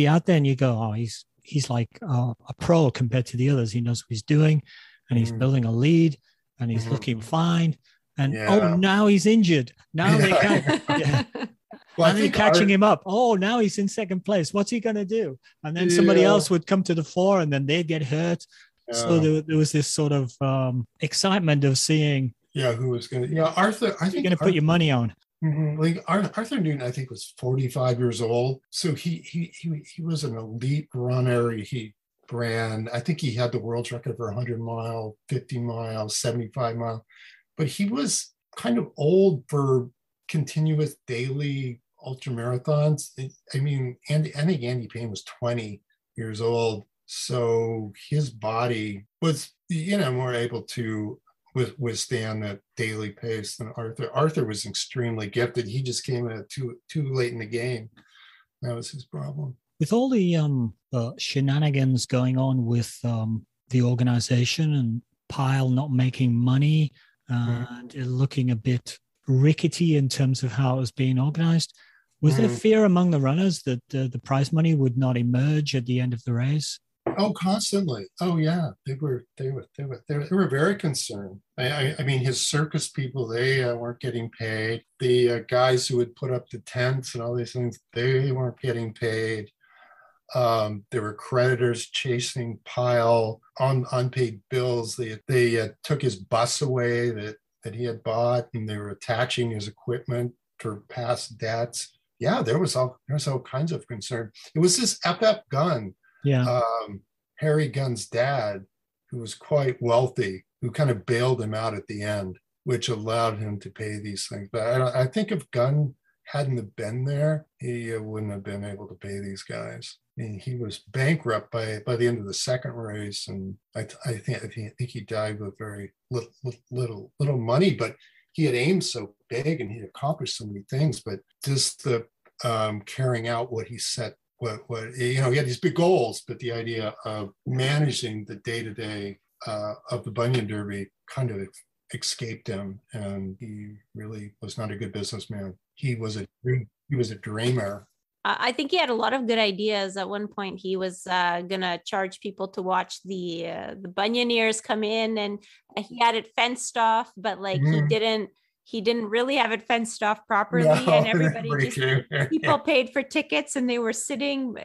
out there, and you go, oh, he's like a pro compared to the others. He knows what he's doing, and he's building a lead, and he's looking fine. And now he's injured. Now they can't. Well, and then catching him up. Oh, now he's in second place. What's he going to do? And then somebody else would come to the fore, and then they'd get hurt. So there was this sort of excitement of seeing. Yeah, who was going to? Yeah, Arthur. I think you're going to put your money on. Like Arthur Newton, I think, was 45 years old. So he was an elite runner. He ran. I think he had the world record for 100 mile, 50 miles, 75 mile. But he was kind of old for continuous daily ultra marathons. I mean, I think Andy Payne was 20 years old. So his body was, more able to withstand that daily pace than Arthur. Arthur was extremely gifted. He just came in too late in the game. That was his problem. With all the shenanigans going on with the organization and Pyle not making money and looking a bit rickety in terms of how it was being organized, was there fear among the runners that the prize money would not emerge at the end of the race? Oh, constantly. Oh, yeah. They were very concerned. I mean, his circus people, they weren't getting paid. The guys who would put up the tents and all these things, they weren't getting paid. There were creditors chasing Pyle on unpaid bills. They took his bus away that he had bought, and they were attaching his equipment for past debts. Yeah, there was all kinds of concern. It was this F.F. Gunn. Yeah. Harry Gunn's dad, who was quite wealthy, who kind of bailed him out at the end, which allowed him to pay these things. But I think if Gunn hadn't have been there, he wouldn't have been able to pay these guys. I mean, he was bankrupt by the end of the second race, and I think he died with very little money. But he had aimed so big, and he accomplished so many things. But just the carrying out what he set. He had these big goals, but the idea of managing the day-to-day of the Bunion Derby kind of escaped him, and he really was not a good businessman. He was a dreamer. I think he had a lot of good ideas. At one point, he was gonna charge people to watch the Bunioneers come in, and he had it fenced off, but he didn't really have it fenced off properly, and people paid for tickets, and they were sitting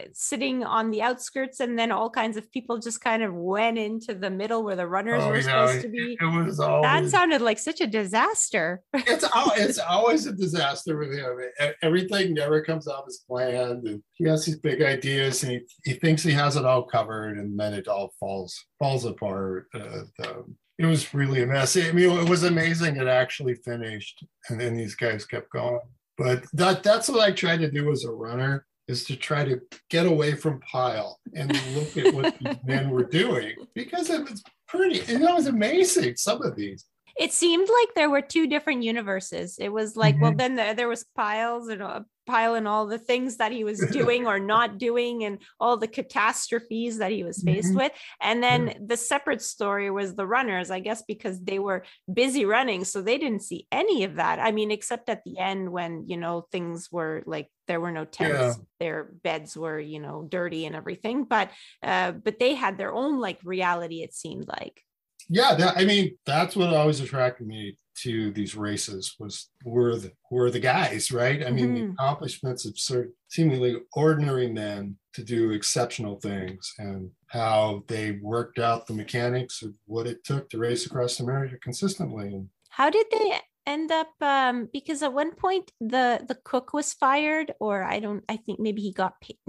on the outskirts, and then all kinds of people just kind of went into the middle where the runners were supposed to be. That sounded like such a disaster. It's always a disaster with him. Everything never comes off as planned, and he has these big ideas, and he thinks he has it all covered, and then it all falls apart. It was really a mess. I mean, it was amazing it actually finished, and then these guys kept going. But that's what I tried to do as a runner, is to try to get away from Pyle and look at what these men were doing, because it was it was amazing, some of these. It seemed like there were two different universes. It was like, well, then there was Pyle and all the things that he was doing or not doing, and all the catastrophes that he was faced with. And then the separate story was the runners, I guess, because they were busy running, so they didn't see any of that. I mean, except at the end when, things were like, there were no tents, their beds were, dirty and everything. But they had their own reality, it seemed like. Yeah, that's what always attracted me to these races were the guys, right? I mean, the accomplishments of seemingly ordinary men to do exceptional things, and how they worked out the mechanics of what it took to race across America consistently. How did they end up because at one point the cook was fired, or I think maybe he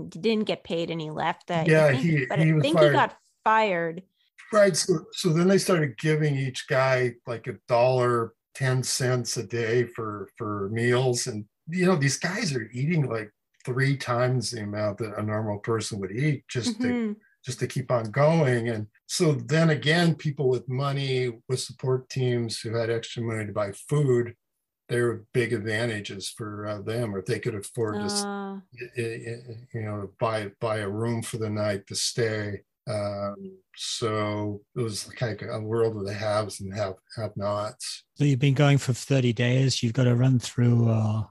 didn't get paid and he left. Yeah, he I was think he fired. got fired. Right. So then they started giving each guy like $1.10 a day for meals. And these guys are eating like 3 times the amount that a normal person would eat just to keep on going. And so then again, people with money, with support teams who had extra money to buy food, there were big advantages for them, or if they could afford to buy a room for the night to stay. So it was like a world of the haves and have-nots. So you've been going for 30 days. You've got to run through a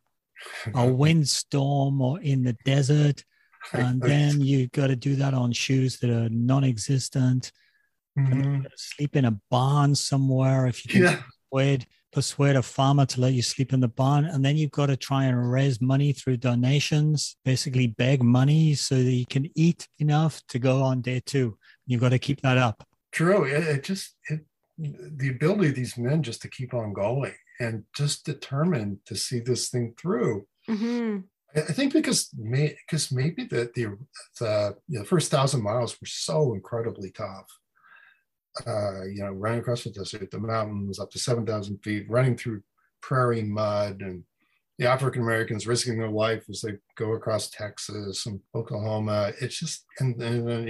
windstorm or in the desert. And then you've got to do that on shoes that are non-existent. And then you've got to sleep in a barn somewhere if you can persuade a farmer to let you sleep in the barn. And then you've got to try and raise money through donations, basically beg money so that you can eat enough to go on day 2. You've got to keep that up. True. The ability of these men just to keep on going and just determined to see this thing through. Mm-hmm. I think because maybe the first 1,000 miles were so incredibly tough. Running across the desert, the mountains up to 7,000 feet, running through prairie mud, and the African Americans risking their life as they go across Texas and Oklahoma. It's just, and then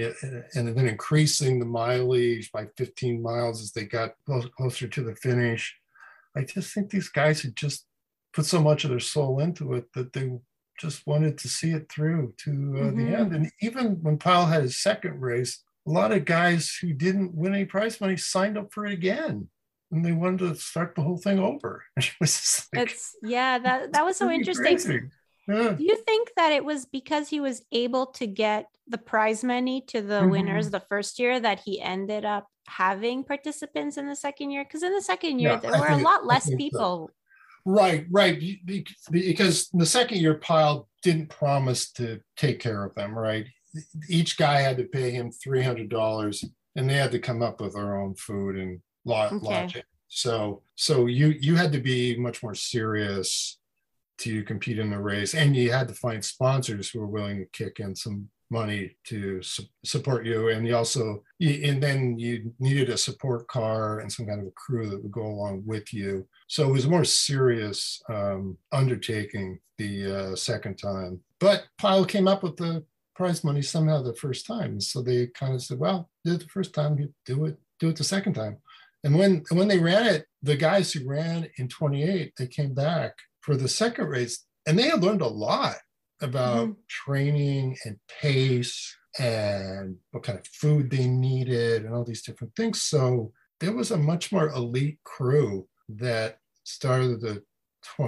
increasing the mileage by 15 miles as they got closer to the finish. I just think these guys had just put so much of their soul into it that they just wanted to see it through to the end. And even when Pyle had his second race, a lot of guys who didn't win any prize money signed up for it again, and they wanted to start the whole thing over. It was just like, that was so interesting. Yeah. Do you think that it was because he was able to get the prize money to the winners the first year that he ended up having participants in the second year? Because in the second year, there were a lot less people. So. Right. Because the second year, Pyle didn't promise to take care of them, right? Each guy had to pay him $300, and they had to come up with their own food and lodging. So you had to be much more serious to compete in the race, and you had to find sponsors who were willing to kick in some money to support you, and then you needed a support car and some kind of a crew that would go along with you. So it was a more serious undertaking the second time. But Pyle came up with the prize money somehow the first time, so they kind of said, "Well, did it the first time, you do it the second time." And when they ran it, the guys who ran in 28, they came back for the second race, and they had learned a lot about training and pace and what kind of food they needed and all these different things. So there was a much more elite crew that started the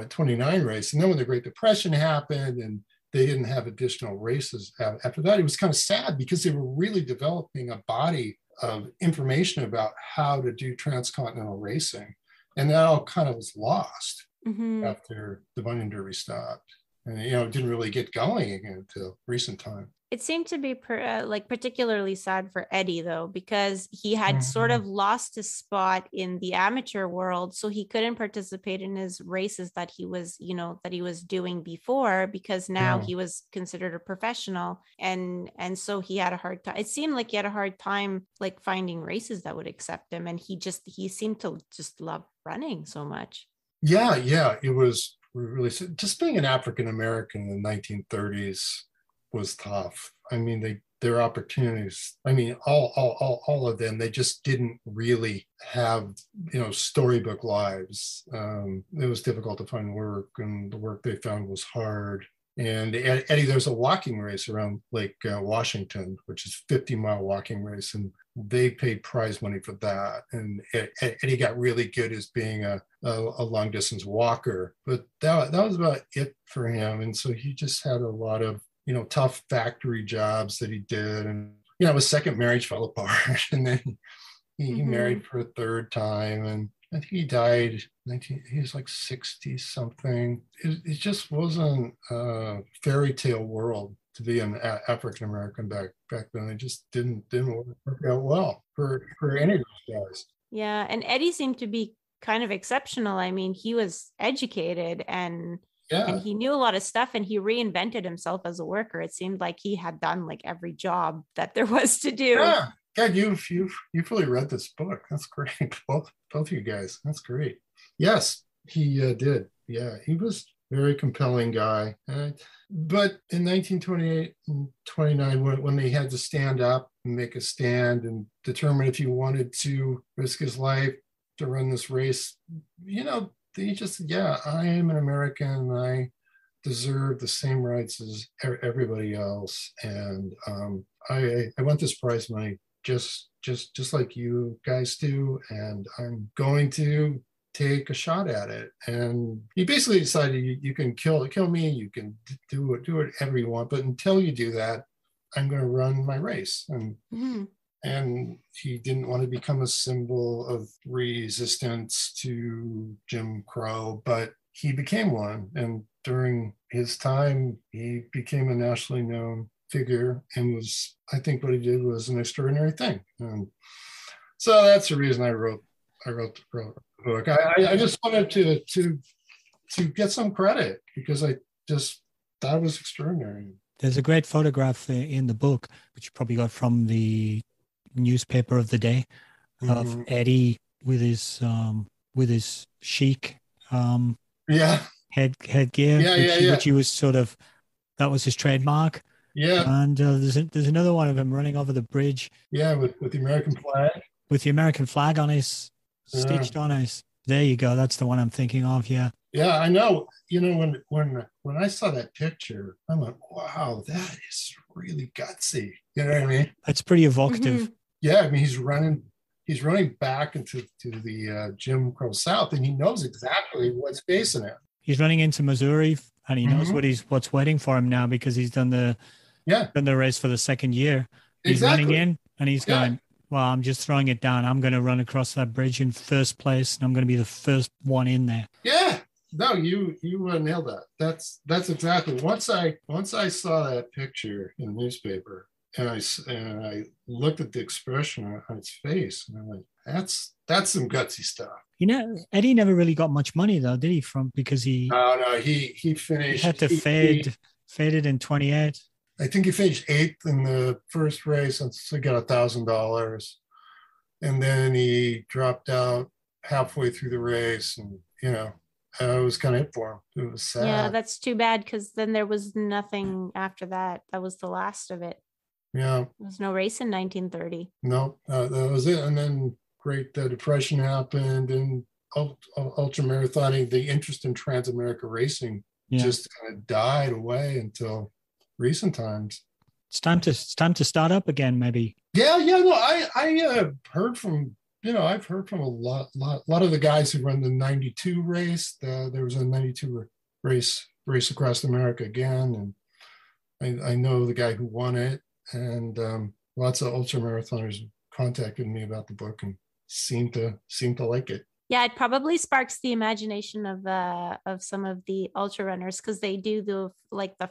29 race. And then when the Great Depression happened and they didn't have additional races after that, it was kind of sad because they were really developing a body of information about how to do transcontinental racing. And that all kind of was lost after the Bunion Derby stopped. And, it didn't really get going again until recent time. It seemed to be particularly sad for Eddie, though, because he had sort of lost his spot in the amateur world. So he couldn't participate in his races that he was doing before, because now he was considered a professional. And so he had a hard time. It seemed like he had a hard time like finding races that would accept him. And he seemed to just love running so much. Yeah. It was really just being an African American in the 1930s was tough. I mean, their opportunities, I mean, all of them, they just didn't really have, storybook lives. It was difficult to find work, and the work they found was hard. And Eddie, there's a walking race around Lake Washington, which is 50-mile walking race, and they paid prize money for that. And Eddie got really good as being a long distance walker, but that was about it for him. And so he just had a lot of tough factory jobs that he did. And, his second marriage fell apart. And then he married for a third time. And I think he died, he was like 60 something. It just wasn't a fairy tale world to be an African American back then. It just didn't work out well for any of those guys. Yeah. And Eddie seemed to be kind of exceptional. I mean, he was educated and he knew a lot of stuff, and he reinvented himself as a worker. It seemed like he had done like every job that there was to do. Yeah. God, you've really read this book. That's great. Both of you guys. That's great. Yes, he did. Yeah, he was a very compelling guy. But in 1928 and 29, when they had to stand up and make a stand and determine if he wanted to risk his life to run this race, they just said, yeah, I am an American. I deserve the same rights as everybody else. And I want this prize money just like you guys do. And I'm going to take a shot at it. And he basically decided, you can kill me, you can do whatever you want, but until you do that, I'm going to run my race. And he didn't want to become a symbol of resistance to Jim Crow, but he became one. And during his time, he became a nationally known figure, and I think what he did was an extraordinary thing. And so that's the reason I wrote the book. I just wanted to get some credit, because I just thought it was extraordinary. There's a great photograph in the book, which you probably got from the newspaper of the day, of Eddie with his chic headgear, which he was sort of, that was his trademark. Yeah. And there's another one of him running over the bridge. Yeah, with the American flag. With the American flag on his, stitched on his. There you go. That's the one I'm thinking of. Yeah. Yeah, I know. When I saw that picture, I went, wow, that is really gutsy. You know what I mean? That's pretty evocative. Yeah, I mean, he's running back into the Jim Crow South, and he knows exactly what's facing him. He's running into Missouri, and he knows what's waiting for him now, because he's done the race for the second year. He's running in, and he's going, well, I'm just throwing it down. I'm going to run across that bridge in first place, and I'm going to be the first one in there. Yeah. No, you nailed that. That's exactly. Once I saw that picture in the newspaper, and I looked at the expression on its face, and I'm like, that's some gutsy stuff. Eddie never really got much money though, did he? Because he finished. He had to faded in 28. I think he finished 8th in the first race, and so he got $1,000, and then he dropped out halfway through the race, and it was kind of it for him. It was sad. Yeah, that's too bad, because then there was nothing after that. That was the last of it. Yeah. There was no race in 1930. No, that was it. And then Great Depression happened, and ultra marathoning, the interest in Trans-America racing just kind of died away until recent times. It's time to start up again, maybe. Yeah. No, I heard from I've heard from a lot of the guys who run the 92 race. There was a 92 race across America again, and I know the guy who won it, and lots of ultra marathoners contacted me about the book and seem to like it. Yeah, it probably sparks the imagination of some of the ultra runners, because they do the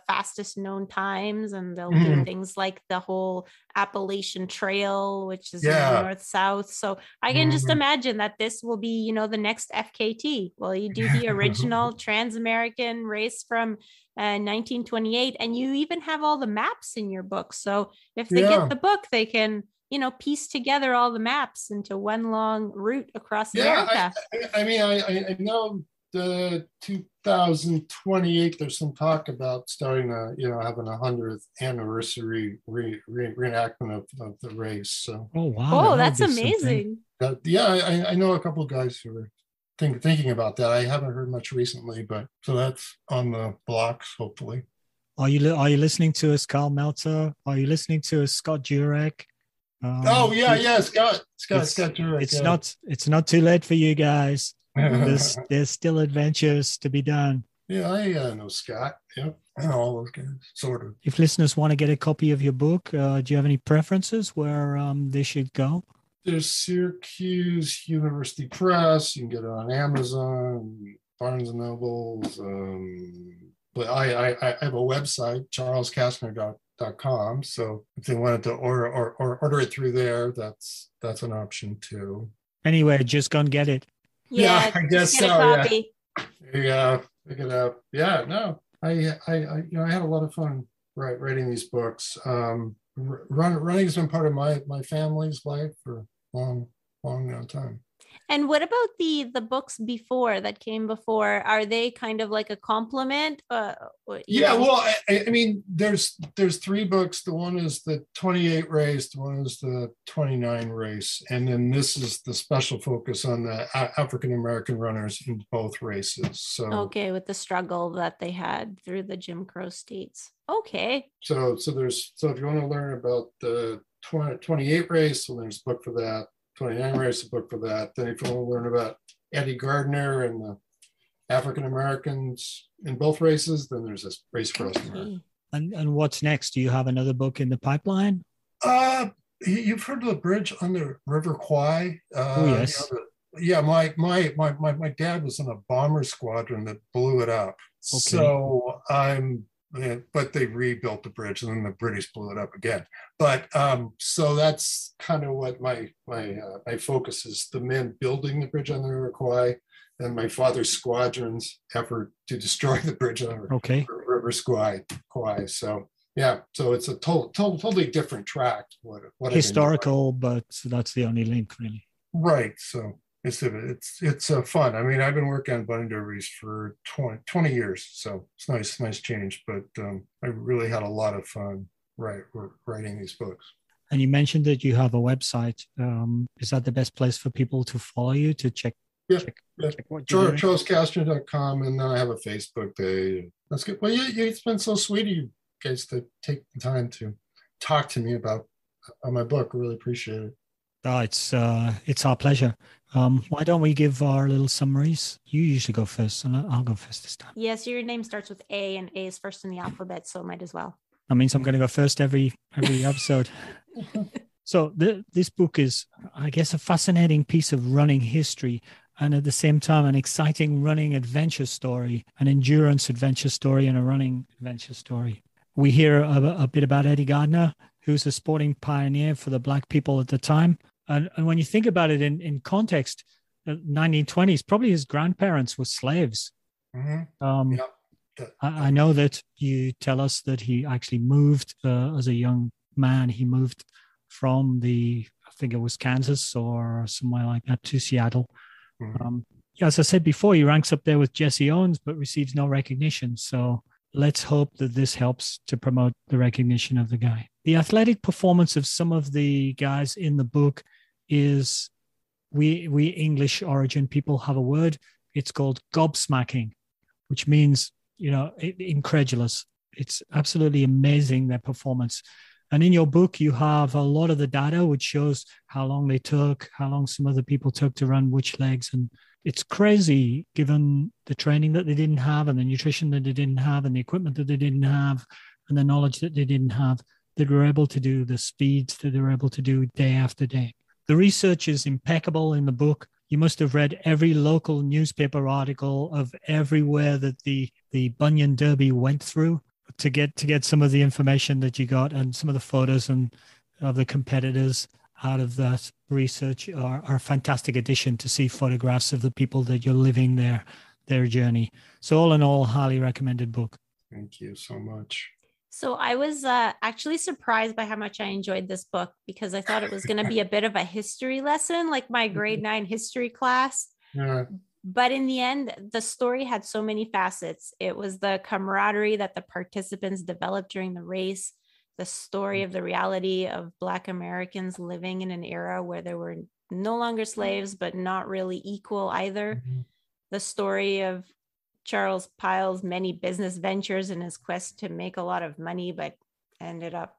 fastest known times, and they'll do things like the whole Appalachian Trail, which is north-south. So I can just imagine that this will be, the next FKT. Well, you do the original Trans-American race from 1928, and you even have all the maps in your book. So if they get the book, they can piece together all the maps into one long route across America. I know the 2028, there's some talk about starting having a 100th anniversary reenactment of the race. So. Oh, wow. Oh, that's amazing. I know a couple of guys who are thinking about that. I haven't heard much recently, but so that's on the blocks, hopefully. Are you listening to us, Carl Meltzer? Are you listening to us, Scott Jurek? Scott Jurek. It's not too late for you guys. There's still adventures to be done. Yeah, I know Scott. Yep, and all those guys, sort of. If listeners want to get a copy of your book, do you have any preferences where they should go? There's Syracuse University Press. You can get it on Amazon, Barnes and Nobles. But I have a website, charleskastner.com. So if they wanted to order it through there, that's an option too. Anyway, just go and get it. Yeah, I just guess get a so. Yeah. copy. Yeah. Pick it up. Yeah. No, I had a lot of fun writing these books. Running has been part of my family's life for a long time. And what about the books before that came before? Are they kind of like a complement? Yeah, well, I mean, there's three books. The one is the 28 race, the one is the 29 race, and then this is the special focus on the African American runners in both races. So okay, with the struggle that they had through the Jim Crow states. Okay. So if you want to learn about the 28 race, well, there's a book for that. 29 race, a book for that. Then if you want to learn about Eddie Gardner and the African Americans in both races, then there's this Race Across America. And what's next? Do you have another book in the pipeline? You've heard of the bridge on the River Kwai? Oh yes. Yeah, my dad was in a bomber squadron that blew it up. Okay. So but they rebuilt the bridge and then the British blew it up again. But so that's kind of what my focus is: the men building the bridge on the River Kwai, and my father's squadron's effort to destroy the bridge on the River Kwai. So yeah, so it's a totally different track. What historical, but that's the only link, really. Right. So it's fun. I mean, I've been working on Bunion Derbies for 20 years, so it's nice change. But I really had a lot of fun writing these books. And you mentioned that you have a website. Is that the best place for people to follow you, to check? Yeah. Check what you're CharlesKastner.com, and then I have a Facebook page. That's good. Well, it's been so sweet of you guys to take the time to talk to me about my book. I really appreciate it. Oh, it's our pleasure. Why don't we give our little summaries? You usually go first, and I'll go first this time. Yes, your name starts with A, and A is first in the alphabet, so might as well. That means I'm going to go first every episode. So this book is, I guess, a fascinating piece of running history, and at the same time, an exciting running adventure story, an endurance adventure story, and a running adventure story. We hear a bit about Eddie Gardner, who's a sporting pioneer for the Black people at the time. And when you think about it in context, the 1920s, probably his grandparents were slaves. Mm-hmm. I know that you tell us that he actually moved as a young man. He moved from I think it was Kansas or somewhere like that, to Seattle. Mm-hmm. As I said before, he ranks up there with Jesse Owens, but receives no recognition. So let's hope that this helps to promote the recognition of the guy. The athletic performance of some of the guys in the book is, we English origin people have a word. It's called gobsmacking, which means, incredulous. It's absolutely amazing, their performance. And in your book, you have a lot of the data, which shows how long they took, how long some other people took to run which legs. And it's crazy, given the training that they didn't have, and the nutrition that they didn't have, and the equipment that they didn't have, and the knowledge that they didn't have, that were able to do the speeds that they were able to do day after day. The research is impeccable in the book. You must have read every local newspaper article of everywhere that the Bunion Derby went through to get some of the information that you got, and some of the photos and of the competitors out of that research are a fantastic addition to see photographs of the people that you're living their journey. So all in all, highly recommended book. Thank you so much. So I was actually surprised by how much I enjoyed this book, because I thought it was going to be a bit of a history lesson, like my grade 9 history class. Yeah. But in the end, the story had so many facets. It was the camaraderie that the participants developed during the race, the story of the reality of Black Americans living in an era where there were no longer slaves, but not really equal either. Mm-hmm. The story of Charles Pyle's many business ventures in his quest to make a lot of money, but ended up,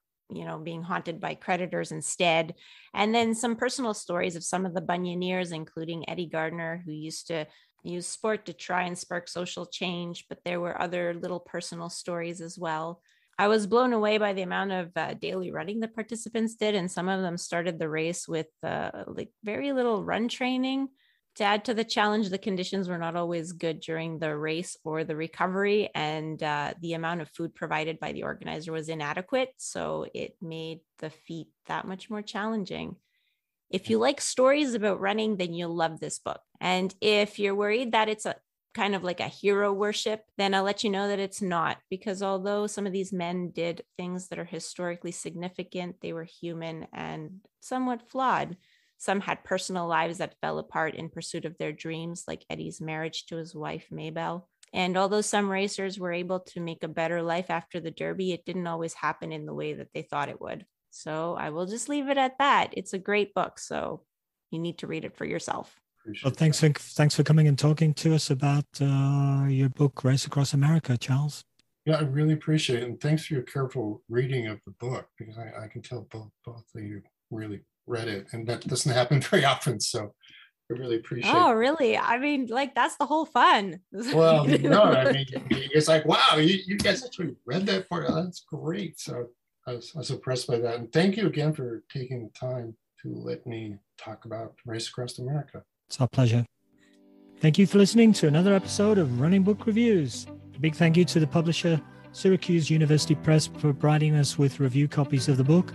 being haunted by creditors instead. And then some personal stories of some of the Bunioneers, including Eddie Gardner, who used to use sport to try and spark social change, but there were other little personal stories as well. I was blown away by the amount of daily running the participants did, and some of them started the race with very little run training. To add to the challenge, the conditions were not always good during the race or the recovery, and the amount of food provided by the organizer was inadequate, so it made the feat that much more challenging. If you like stories about running, then you'll love this book. And if you're worried that it's a kind of like a hero worship, then I'll let you know that it's not, because although some of these men did things that are historically significant, they were human and somewhat flawed. Some had personal lives that fell apart in pursuit of their dreams, like Eddie's marriage to his wife, Maybelle. And although some racers were able to make a better life after the Derby, it didn't always happen in the way that they thought it would. So I will just leave it at that. It's a great book, so you need to read it for yourself. Well, thanks for coming and talking to us about your book, Race Across America, Charles. Yeah, I really appreciate it. And thanks for your careful reading of the book, because I can tell both of you really read it. And that doesn't happen very often. So I really appreciate it. Oh, really? I mean, like, that's the whole fun. Well, no, I mean, it's like, wow, you guys actually read that part. Oh, that's great. So I was impressed by that. And thank you again for taking the time to let me talk about Race Across America. It's our pleasure. Thank you for listening to another episode of Running Book Reviews. A big thank you to the publisher, Syracuse University Press, for providing us with review copies of the book.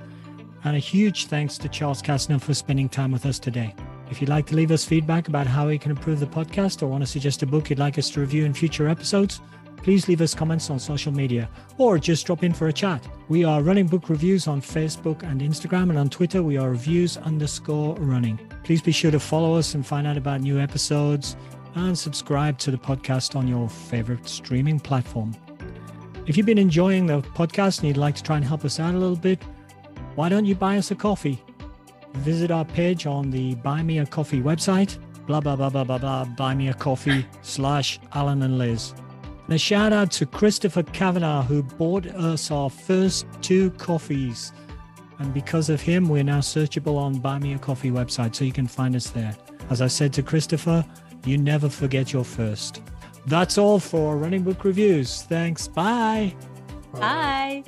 And a huge thanks to Charles Kastner for spending time with us today. If you'd like to leave us feedback about how we can improve the podcast or want to suggest a book you'd like us to review in future episodes, please leave us comments on social media or just drop in for a chat. We are Running Book Reviews on Facebook and Instagram, and on Twitter we are reviews_running. Please be sure to follow us and find out about new episodes, and subscribe to the podcast on your favorite streaming platform. If you've been enjoying the podcast and you'd like to try and help us out a little bit, why don't you buy us a coffee? Visit our page on the Buy Me a Coffee website, blah, blah, blah, blah, blah, blah, buy me a coffee /Alan and Liz. And a shout out to Christopher Kavanagh, who bought us our first 2 coffees. And because of him, we're now searchable on Buy Me a Coffee website, so you can find us there. As I said to Christopher, you never forget your first. That's all for Running Book Reviews. Thanks. Bye. Bye.